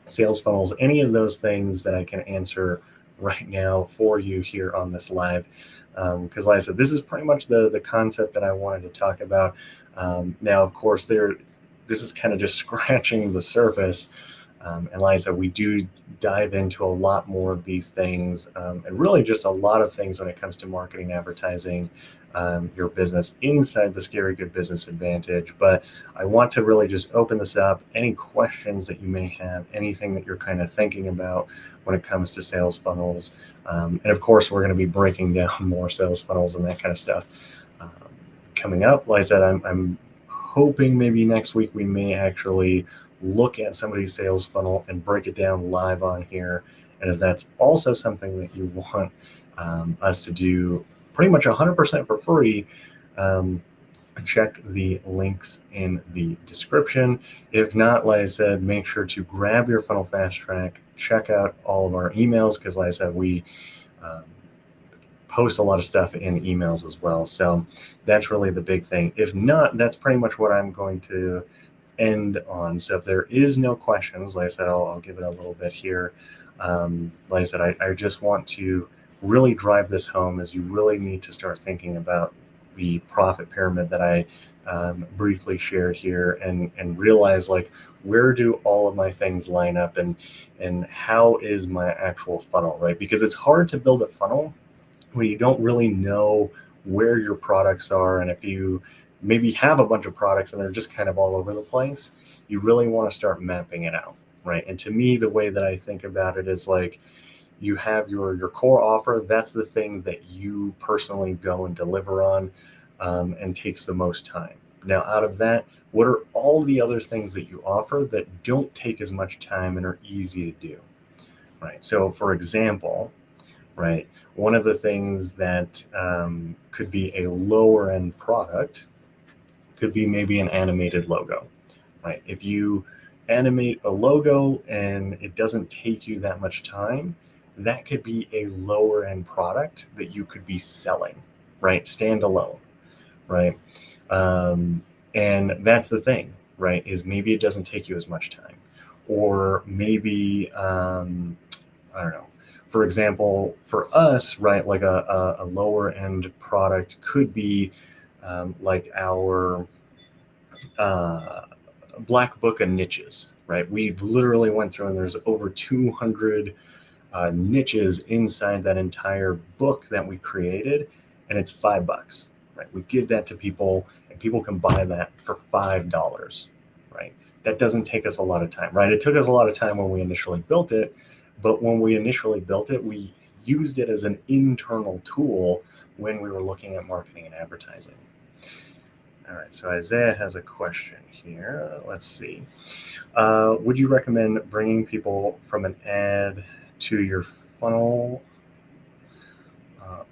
sales funnels, any of those things that I can answer right now for you here on this live? Because like I said, this is pretty much the concept that I wanted to talk about. Now, of course, this is kind of just scratching the surface. And like I said, we do dive into a lot more of these things, and really just a lot of things when it comes to marketing, advertising, your business inside the Scary Good Business Advantage. But I want to really just open this up. Any questions that you may have, anything that you're kind of thinking about when it comes to sales funnels. And of course, we're going to be breaking down more sales funnels and that kind of stuff coming up. Like I said, I'm hoping maybe next week we may actually look at somebody's sales funnel and break it down live on here. And if that's also something that you want us to do pretty much 100% for free, check the links in the description. If not, like I said, make sure to grab your funnel fast track, check out all of our emails, because like I said, we post a lot of stuff in emails as well. So that's really the big thing. If not, that's pretty much what I'm going to end on. So if there is no questions, like I said, I'll give it a little bit here. Like I said, I just want to really drive this home, as you really need to start thinking about the profit pyramid that I briefly shared here, and realize, like, where do all of my things line up, and how is my actual funnel, right? Because it's hard to build a funnel when you don't really know where your products are. And if you maybe have a bunch of products and they're just kind of all over the place, you really want to start mapping it out, right? And to me, the way that I think about it is, like, you have your core offer. That's the thing that you personally go and deliver on, and takes the most time. Now, out of that, what are all the other things that you offer that don't take as much time and are easy to do, right? So for example, right, one of the things that could be a lower end product could be maybe an animated logo, right? If you animate a logo and it doesn't take you that much time, that could be a lower end product that you could be selling, right? Standalone, right? And that's the thing, right? Is maybe it doesn't take you as much time, or maybe, I don't know. For example, for us, right, like a lower end product could be like our Black Book of niches, right? We literally went through, and there's over 200 niches inside that entire book that we created, and it's $5, right? We give that to people, and people can buy that for $5, right? That doesn't take us a lot of time, right? It took us a lot of time when we initially built it, but when we initially built it, we used it as an internal tool when we were looking at marketing and advertising. All right, so Isaiah has a question here. Let's see. Would you recommend bringing people from an ad to your funnel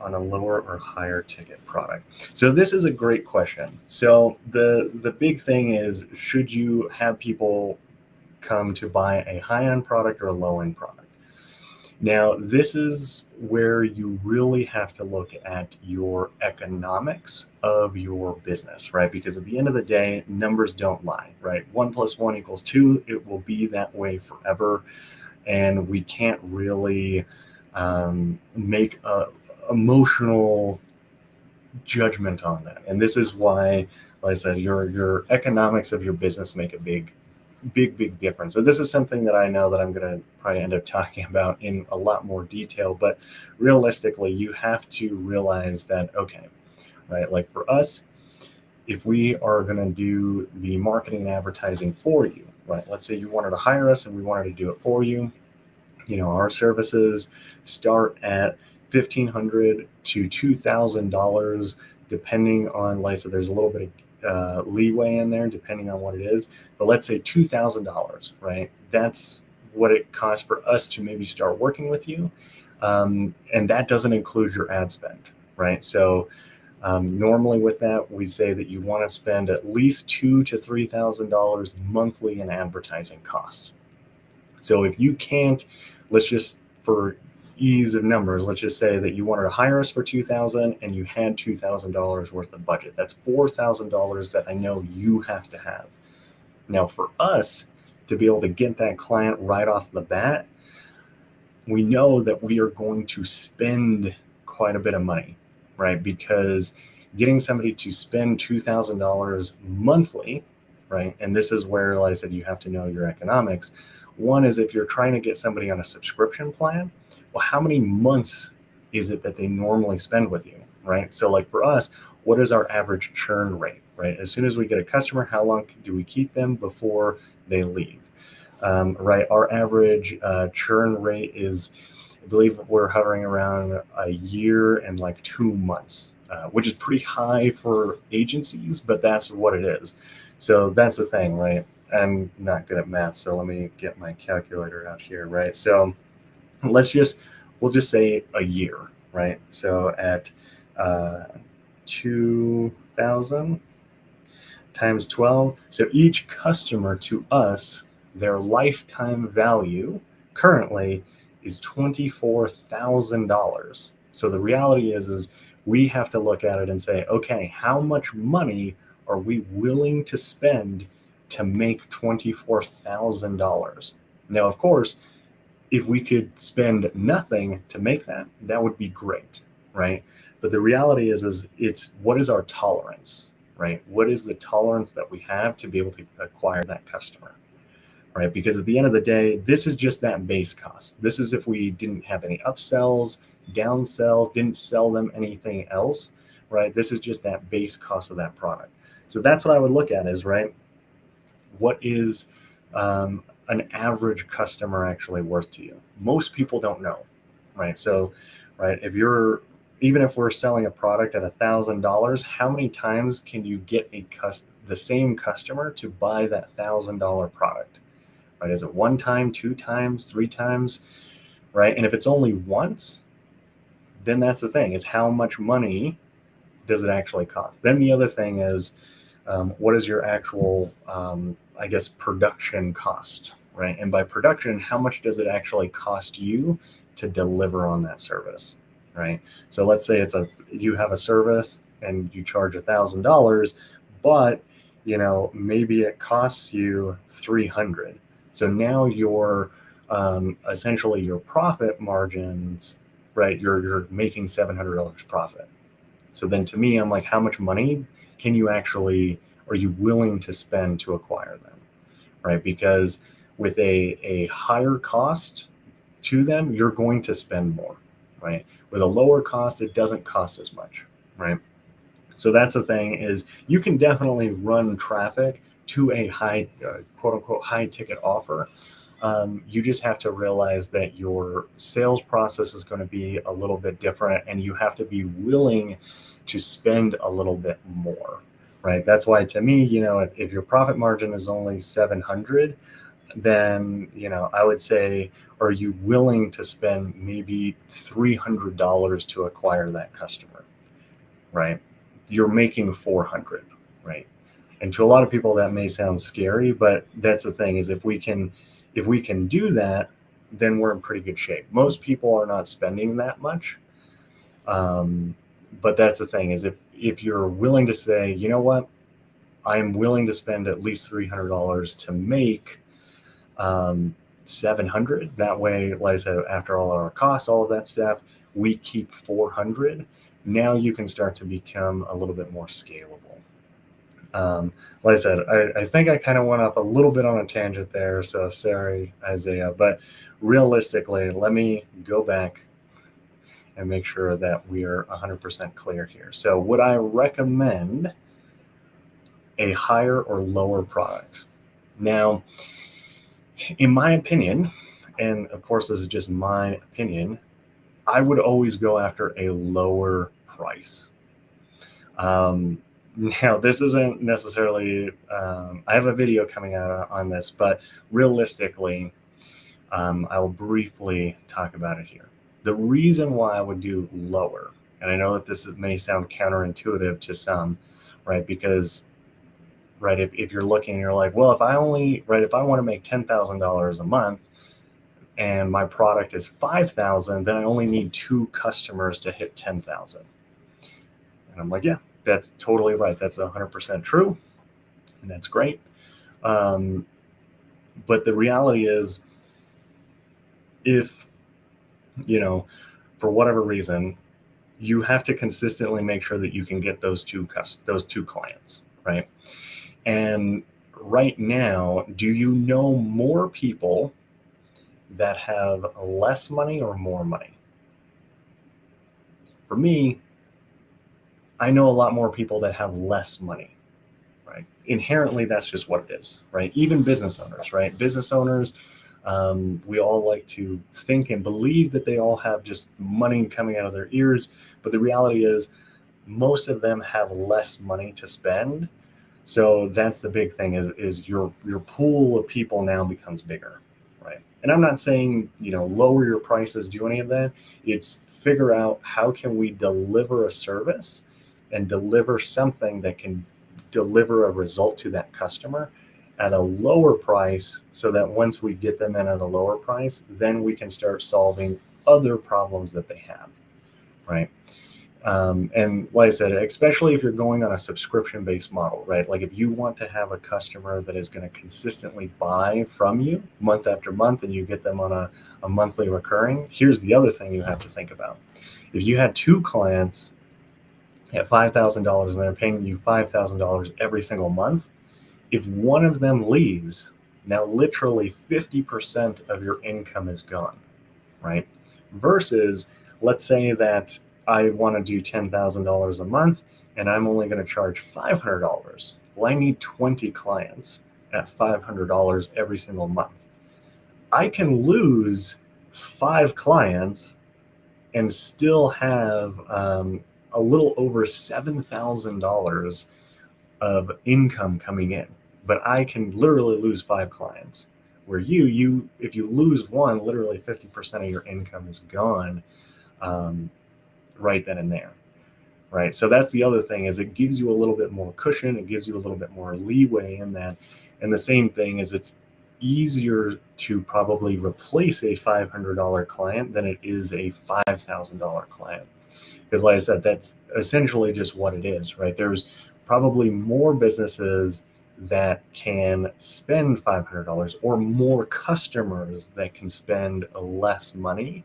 on a lower or higher ticket product? So this is a great question. So the big thing is, should you have people come to buy a high-end product or a low-end product? Now, this is where you really have to look at your economics of your business, right? Because at the end of the day, numbers don't lie, right? 1 + 1 = 2. It will be that way forever. And we can't really make a emotional judgment on that. And this is why, like I said, your economics of your business make a big difference. So this is something that I know that I'm going to probably end up talking about in a lot more detail, but realistically, you have to realize that, okay, right, like for us, if we are going to do the marketing and advertising for you, right, let's say you wanted to hire us and we wanted to do it for you, our services start at $1,500 to $2,000, depending on, like I said, there's a little bit of leeway in there depending on what it is, but let's say $2,000, right? That's what it costs for us to maybe start working with you, and that doesn't include your ad spend, right? So normally with that, we say that you want to spend at least $2,000 to $3,000 monthly in advertising costs. So if you can't, let's just, for ease of numbers, let's just say that you wanted to hire us for $2,000 and you had $2,000 worth of budget. That's $4,000 that I know you have to have. Now, for us to be able to get that client right off the bat, we know that we are going to spend quite a bit of money, right? Because getting somebody to spend $2,000 monthly, right? And this is where, like I said, you have to know your economics. One is, if you're trying to get somebody on a subscription plan, well, how many months is it that they normally spend with you, right? So like for us, what is our average churn rate, right? As soon as we get a customer, how long do we keep them before they leave, right? Our average churn rate is, I believe we're hovering around a year and like 2 months, which is pretty high for agencies, but that's what it is. So that's the thing, right? I'm not good at math, so let me get my calculator out here, right? So we'll just say a year, right? So at 2,000 times 12. So each customer to us, their lifetime value currently is $24,000. So the reality is we have to look at it and say, okay, how much money are we willing to spend to make $24,000? Now, of course, if we could spend nothing to make that, that would be great, right? But the reality is it's, what is our tolerance, right? What is the tolerance that we have to be able to acquire that customer, right? Because at the end of the day, this is just that base cost. This is if we didn't have any upsells, downsells, didn't sell them anything else, right? This is just that base cost of that product. So that's what I would look at is, right, what is an average customer actually worth to you? Most people don't know, right? So, right, even if we're selling a product at $1,000, how many times can you get the same customer to buy that $1,000 product, right? Is it 1 time, 2 times, 3 times, right? And if it's only once, then that's the thing, is how much money does it actually cost? Then the other thing is, what is your actual, production cost, right? And by production, how much does it actually cost you to deliver on that service, right? So let's say you have a service and you charge $1,000, but maybe it costs you $300. So now your essentially your profit margins, right? You're making $700 profit. So then to me, I'm like, how much money are you willing to spend to acquire them, right? Because with a higher cost to them, you're going to spend more, right? With a lower cost, it doesn't cost as much, right? So that's the thing, is you can definitely run traffic to a high, quote unquote, high ticket offer. You just have to realize that your sales process is going to be a little bit different, and you have to be willing to spend a little bit more, right? That's why, to me, if your profit margin is only 700, then, I would say, are you willing to spend maybe $300 to acquire that customer, right? You're making 400, right? And to a lot of people that may sound scary, but that's the thing, is if we can do that, then we're in pretty good shape. Most people are not spending that much. But that's the thing, is if you're willing to say, you know what, I'm willing to spend at least $300 to make 700. That way, like I said, after all our costs, all of that stuff, we keep 400. Now you can start to become a little bit more scalable. Like I said, I think I kind of went up a little bit on a tangent there, so sorry, Isaiah. But realistically, let me go back and make sure that we are 100% clear here. So would I recommend a higher or lower product? Now, in my opinion, and of course this is just my opinion, I would always go after a lower price. Now, this isn't necessarily, I have a video coming out on this, but realistically, I'll briefly talk about it here. The reason why I would do lower, and I know that this may sound counterintuitive to some, right? Because, right, if you're looking and you're like, well, if I want to make $10,000 a month and my product is 5,000, then I only need 2 customers to hit 10,000. And I'm like, yeah, that's totally right. That's 100% true. And that's great. But the reality is, if, for whatever reason, you have to consistently make sure that you can get those two clients, right? And right now, do you know more people that have less money or more money? For me, I know a lot more people that have less money, right? Inherently, that's just what it is, right? Even business owners, right? Business owners, we all like to think and believe that they all have just money coming out of their ears. But the reality is, most of them have less money to spend. So that's the big thing, is your pool of people now becomes bigger, right? And I'm not saying, lower your prices, do any of that. It's figure out how can we deliver a service and deliver something that can deliver a result to that customer at a lower price, so that once we get them in at a lower price, then we can start solving other problems that they have, right? And like I said, especially if you're going on a subscription-based model, right? Like if you want to have a customer that is going to consistently buy from you month after month, and you get them on a monthly recurring, here's the other thing you have to think about. If you had 2 clients at $5,000 and they're paying you $5,000 every single month, if one of them leaves, now literally 50% of your income is gone, right? Versus, let's say that I want to do $10,000 a month and I'm only going to charge $500. Well, I need 20 clients at $500 every single month. I can lose 5 clients and still have a little over $7,000 of income coming in. But I can literally lose 5 clients. Where if you lose one, literally 50% of your income is gone right then and there, right? So that's the other thing, is it gives you a little bit more cushion. It gives you a little bit more leeway in that. And the same thing is, it's easier to probably replace a $500 client than it is a $5,000 client. Because like I said, that's essentially just what it is, right? There's probably more businesses that can spend $500 or more customers that can spend less money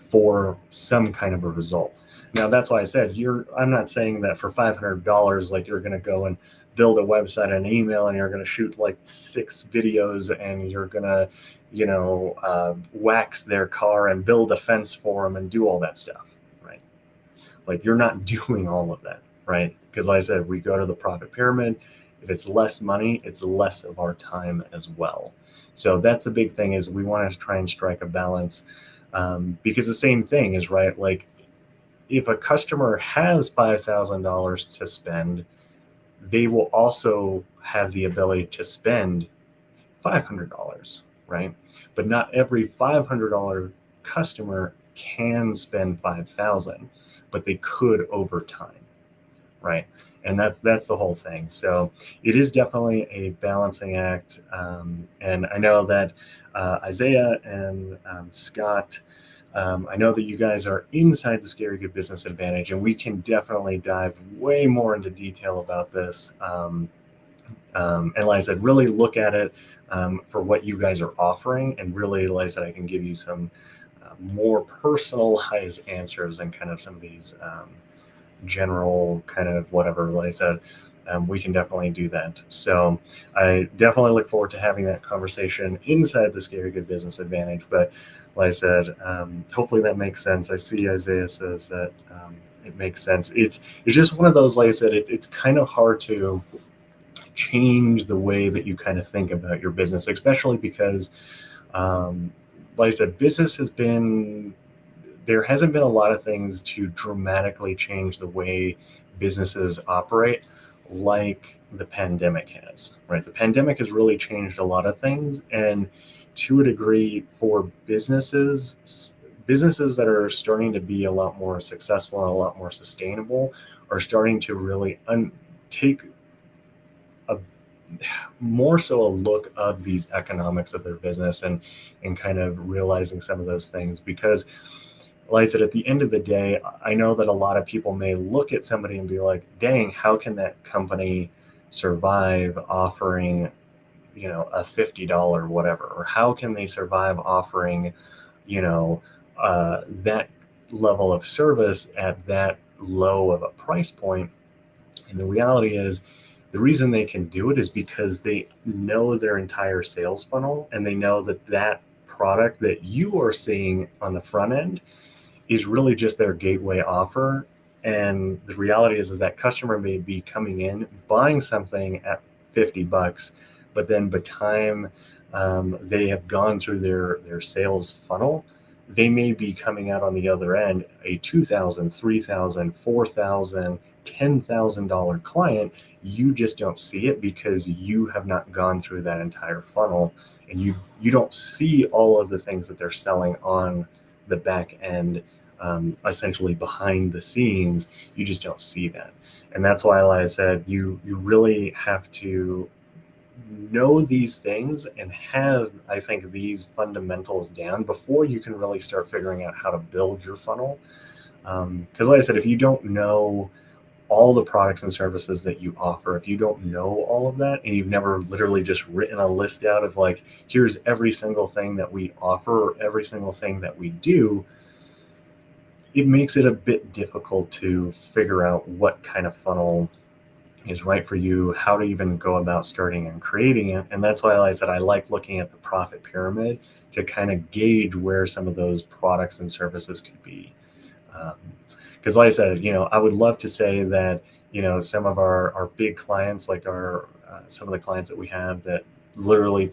for some kind of a result. Now, that's why I said, I'm not saying that for $500, like you're going to go and build a website and an email and you're going to shoot like 6 videos and you're going to, wax their car and build a fence for them and do all that stuff, right? Like, you're not doing all of that, right? Because like I said, we go to the profit pyramid. If it's less money, it's less of our time as well. So that's the big thing, is we want to try and strike a balance. Because the same thing is, right, like if a customer has $5,000 to spend, they will also have the ability to spend $500, right? But not every $500 customer can spend $5,000, but they could over time, right? And that's the whole thing. So it is definitely a balancing act. And I know that Isaiah and Scott, I know that you guys are inside the Scary Good Business Advantage, and we can definitely dive way more into detail about this. And like I said, really look at it for what you guys are offering, and really, like I said, I can give you some more personalized answers than kind of some of these general kind of whatever. Like I said, we can definitely do that. So I definitely look forward to having that conversation inside the Scary Good Business Advantage. But like I said, hopefully that makes sense. I see Isaiah says that it makes sense. It's just one of those, like I said, it's kind of hard to change the way that you kind of think about your business, especially because, like I said, business has been, there hasn't been a lot of things to dramatically change the way businesses operate like the pandemic has, right? The pandemic has really changed a lot of things. And to a degree, for businesses that are starting to be a lot more successful and a lot more sustainable are starting to really take a more so a look of these economics of their business and kind of realizing some of those things. Because like I said, at the end of the day, I know that a lot of people may look at somebody and be like, dang, how can that company survive offering, you know, a $50 whatever, or how can they survive offering, you know, that level of service at that low of a price point? And the reality is, the reason they can do it is because they know their entire sales funnel, and they know that that product that you are seeing on the front end is really just their gateway offer. And the reality is that customer may be coming in, buying something at $50, but then by the time they have gone through their sales funnel, they may be coming out on the other end a $2,000, $3,000, $4,000, $10,000 client. You just don't see it because you have not gone through that entire funnel, and you don't see all of the things that they're selling on the back end, essentially behind the scenes. You just don't see that. And that's why, like I said, you really have to know these things and have, I think, these fundamentals down before you can really start figuring out how to build your funnel. Because like I said, if you don't know all the products and services that you offer, if you don't know all of that, and you've never literally just written a list out of like, here's every single thing that we offer, or every single thing that we do, it makes it a bit difficult to figure out what kind of funnel is right for you, how to even go about starting and creating it. And that's why I said I like looking at the profit pyramid to kind of gauge where some of those products and services could be. Because like I said, you know, I would love to say that, you know, some of our big clients, like our some of the clients that we have that literally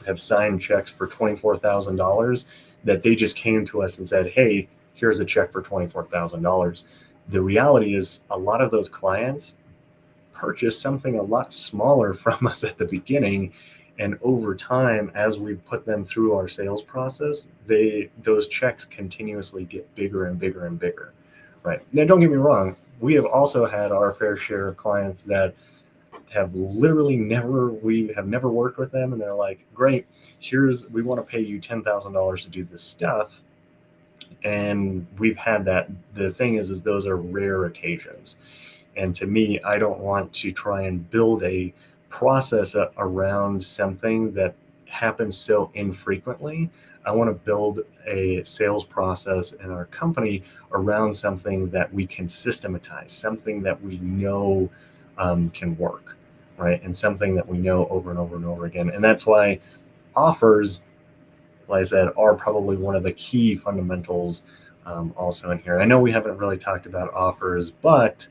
have signed checks for $24,000, that they just came to us and said, hey, here's a check for $24,000. The reality is a lot of those clients purchase something a lot smaller from us at the beginning, and over time, as we put them through our sales process, those checks continuously get bigger and bigger and bigger, right? Now, don't get me wrong, we have also had our fair share of clients that have literally we have never worked with them, and they're like, great, we want to pay you $10,000 to do this stuff. And we've had that. The thing is those are rare occasions. And to me, I don't want to try and build a process around something that happens so infrequently. I want to build a sales process in our company around something that we can systematize, something that we know can work, right? And something that we know over and over and over again. And that's why offers, like I said, are probably one of the key fundamentals also in here. I know we haven't really talked about offers, but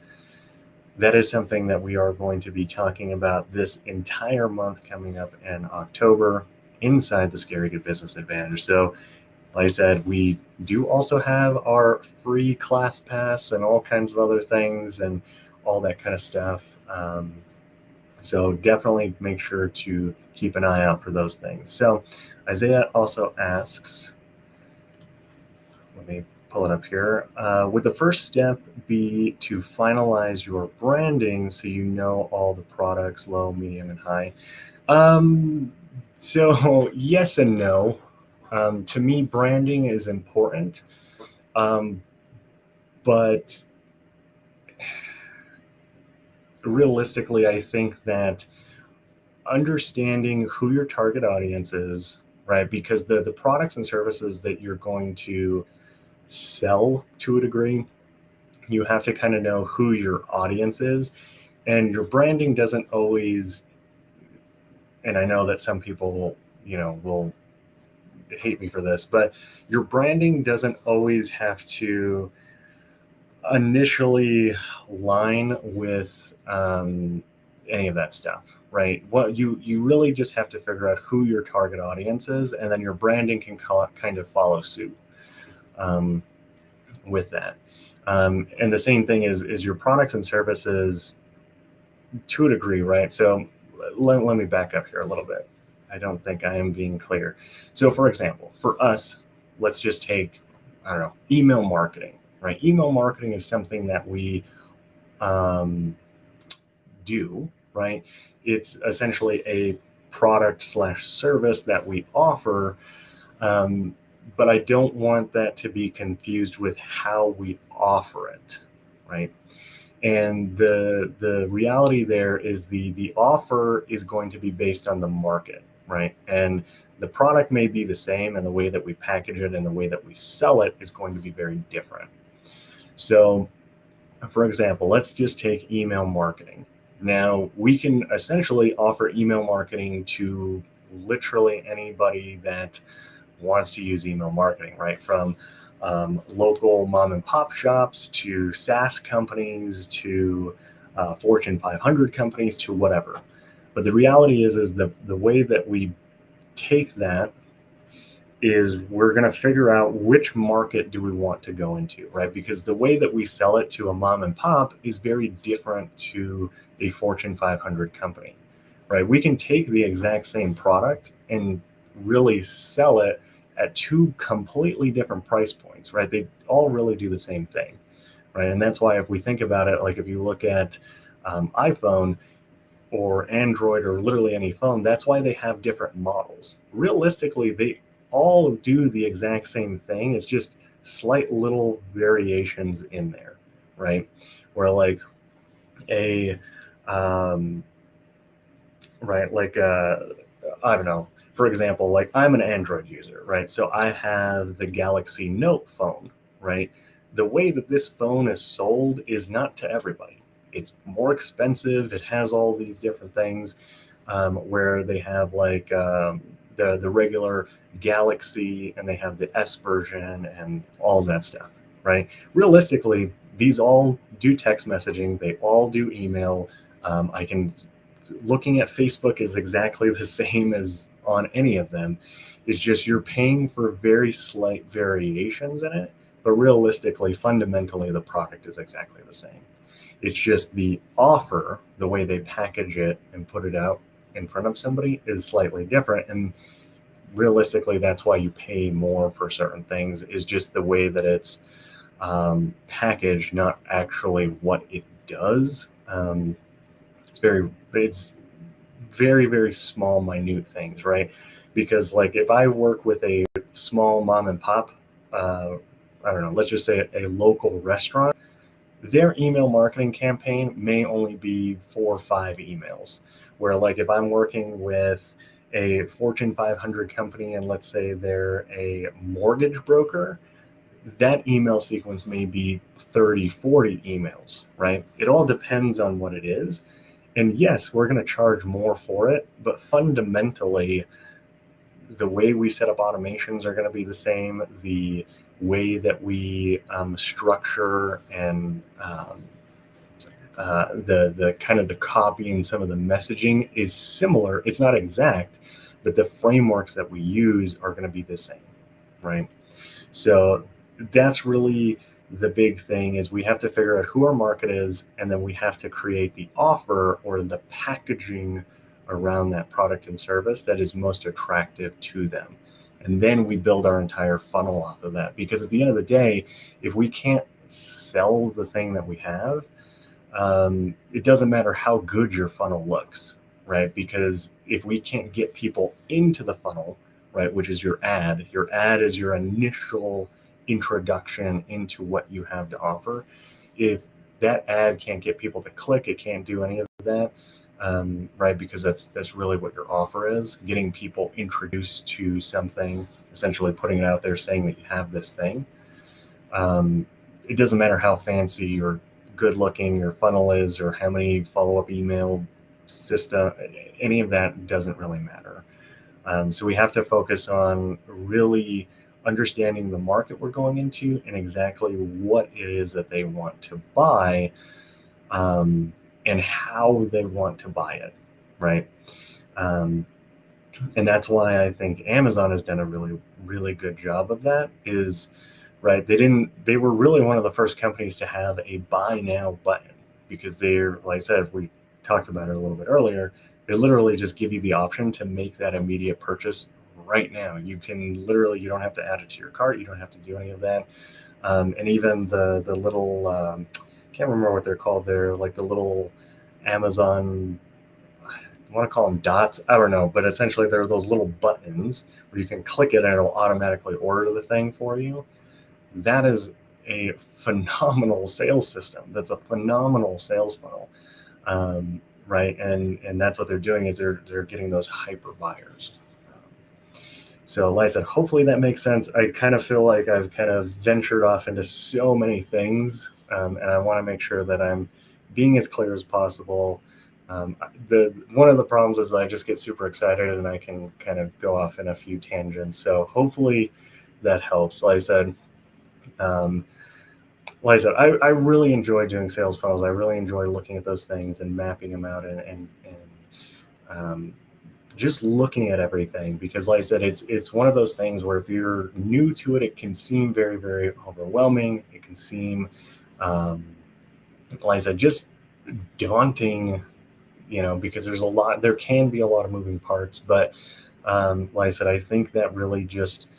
that is something that we are going to be talking about this entire month coming up in October inside the Scary Good Business Advantage. So, like I said, we do also have our free class pass and all kinds of other things and all that kind of stuff. So definitely make sure to keep an eye out for those things. So Isaiah also asks, let me pull it up here. Would the first step be to finalize your branding so you know all the products, low, medium, and high? So yes and no. To me, branding is important, but realistically, I think that understanding who your target audience is, right? Because the products and services that you're going to sell to a degree, you have to kind of know who your audience is. And your branding doesn't always, and I know that some people, will hate me for this, but your branding doesn't always have to initially line with any of that stuff, right? What you really just have to figure out who your target audience is, and then your branding can kind of follow suit with that. And the same thing is your products and services to a degree, right? So let me back up here a little bit. I don't think I am being clear. So for example, for us, let's just take, I don't know, email marketing, right? Email marketing is something that we do, right? It's essentially a product/service that we offer, but I don't want that to be confused with how we offer it, right? And the reality there is the offer is going to be based on the market, right? And the product may be the same, and the way that we package it and the way that we sell it is going to be very different. So, for example, let's just take email marketing. Now, we can essentially offer email marketing to literally anybody that wants to use email marketing, right? From local mom and pop shops to SaaS companies to Fortune 500 companies to whatever. But the reality is the way that we take that is we're going to figure out which market do we want to go into, right? Because the way that we sell it to a mom and pop is very different to a Fortune 500 company, right? We can take the exact same product and really sell it at two completely different price points, right? They all really do the same thing, right? And that's why if we think about it, like if you look at iPhone or Android or literally any phone, that's why they have different models. Realistically, they all do the exact same thing. It's just slight little variations in there, right? Where like a, right, like I don't know, for example, like I'm an Android user, right? So I have the Galaxy Note phone, right? The way that this phone is sold is not to everybody. It's more expensive. It has all these different things where they have like the regular Galaxy and they have the S version and all that stuff, right? Realistically, these all do text messaging. They all do email. Looking at Facebook is exactly the same as on any of them. It's just you're paying for very slight variations in it, but realistically, fundamentally, the product is exactly the same. It's just the offer, the way they package it and put it out in front of somebody is slightly different. And realistically, that's why you pay more for certain things, is just the way that it's packaged, not actually what it does. It's very, very small, minute things, right? Because like if I work with a small mom and pop, I don't know, let's just say a local restaurant, their email marketing campaign may only be 4 or 5 emails. Where like if I'm working with a Fortune 500 company and let's say they're a mortgage broker, that email sequence may be 30, 40 emails, right? It all depends on what it is. And yes, we're going to charge more for it, but fundamentally, the way we set up automations are going to be the same. The way that we structure and the kind of the copy and some of the messaging is similar. It's not exact, but the frameworks that we use are going to be the same, right? So that's really the big thing is we have to figure out who our market is, and then we have to create the offer or the packaging around that product and service that is most attractive to them. And then we build our entire funnel off of that. Because at the end of the day, if we can't sell the thing that we have, it doesn't matter how good your funnel looks, right? Because if we can't get people into the funnel, right, which is your ad is your initial introduction into what you have to offer. If that ad can't get people to click, it can't do any of that, right? Because that's really what your offer is, getting people introduced to something, essentially putting it out there, saying that you have this thing. It doesn't matter how fancy or good looking your funnel is, or how many follow-up email system, any of that doesn't really matter. So we have to focus on really understanding the market we're going into and exactly what it is that they want to buy, and how they want to buy it, right? And that's why I think Amazon has done a really, really good job of that. Is right, they were really one of the first companies to have a buy now button, because they're, like I said, we talked about it a little bit earlier, they literally just give you the option to make that immediate purchase right now. You can literally, you don't have to add it to your cart, you don't have to do any of that. And even the little, can't remember what they're called, they're like the little Amazon, I want to call them dots, I don't know, but essentially they're those little buttons where you can click it and it'll automatically order the thing for you. That is a phenomenal sales system. That's a phenomenal sales funnel, right? And that's what they're doing, is they're getting those hyper buyers. So like I said, hopefully that makes sense. I kind of feel like I've kind of ventured off into so many things, and I want to make sure that I'm being as clear as possible. One of the problems is I just get super excited and I can kind of go off in a few tangents. So hopefully that helps. Like I said, I really enjoy doing sales funnels. I really enjoy looking at those things and mapping them out and just looking at everything, because like I said, it's one of those things where if you're new to it, it can seem very, very overwhelming. It can seem, like I said, just daunting, because there can be a lot of moving parts. But like I said, I think that really just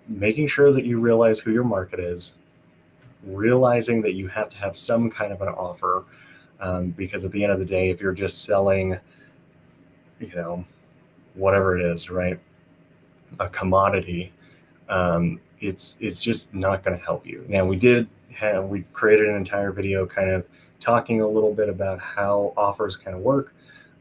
making sure that you realize who your market is, realizing that you have to have some kind of an offer, because at the end of the day, if you're just selling, whatever it is, right, a commodity, it's just not going to help you. Now, we created an entire video kind of talking a little bit about how offers kind of work.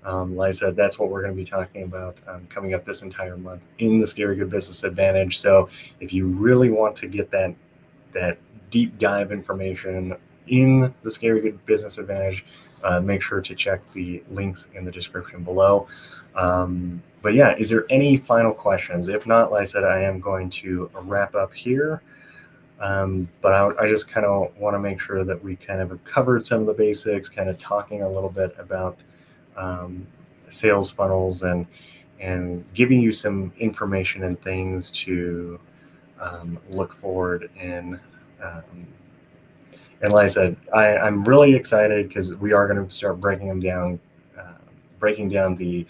Like I said, that's what we're going to be talking about coming up this entire month in the Scary Good Business Advantage. So if you really want to get that deep dive information in the Scary Good Business Advantage, make sure to check the links in the description below. But yeah, is there any final questions? If not, like I said, I am going to wrap up here. But I just kind of want to make sure that we kind of have covered some of the basics, kind of talking a little bit about sales funnels and giving you some information and things to look forward in. And like I said, I'm really excited because we are going to start breaking down the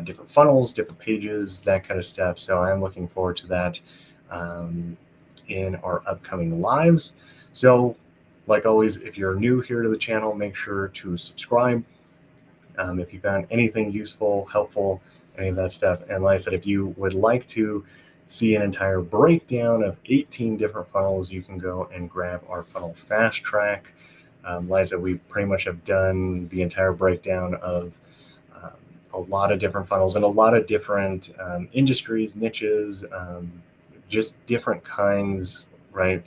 different funnels, different pages, that kind of stuff. So I'm looking forward to that in our upcoming lives. So like always, if you're new here to the channel, make sure to subscribe. If you found anything useful, helpful, any of that stuff. And like I said, if you would like to see an entire breakdown of 18 different funnels, you can go and grab our funnel fast track. Like I said, we pretty much have done the entire breakdown of a lot of different funnels and a lot of different industries, niches, just different kinds, right?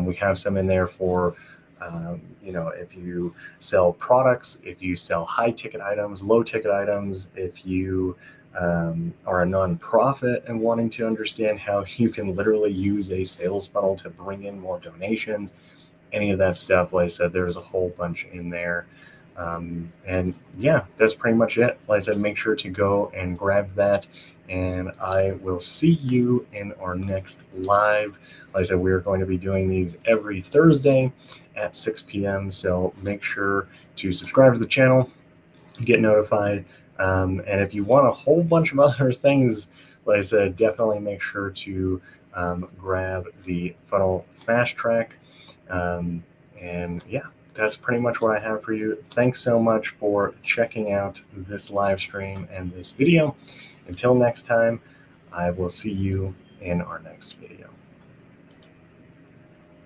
We have some in there for, if you sell products, if you sell high ticket items, low ticket items, if you are a nonprofit and wanting to understand how you can literally use a sales funnel to bring in more donations, any of that stuff. Like I said, there's a whole bunch in there. And yeah, that's pretty much it. Like I said, make sure to go and grab that. And I will see you in our next live. Like I said, we're going to be doing these every Thursday at 6 p.m. So make sure to subscribe to the channel, get notified. And if you want a whole bunch of other things, like I said, definitely make sure to grab the funnel fast track. And yeah, that's pretty much what I have for you. Thanks so much for checking out this live stream and this video. Until next time, I will see you in our next video.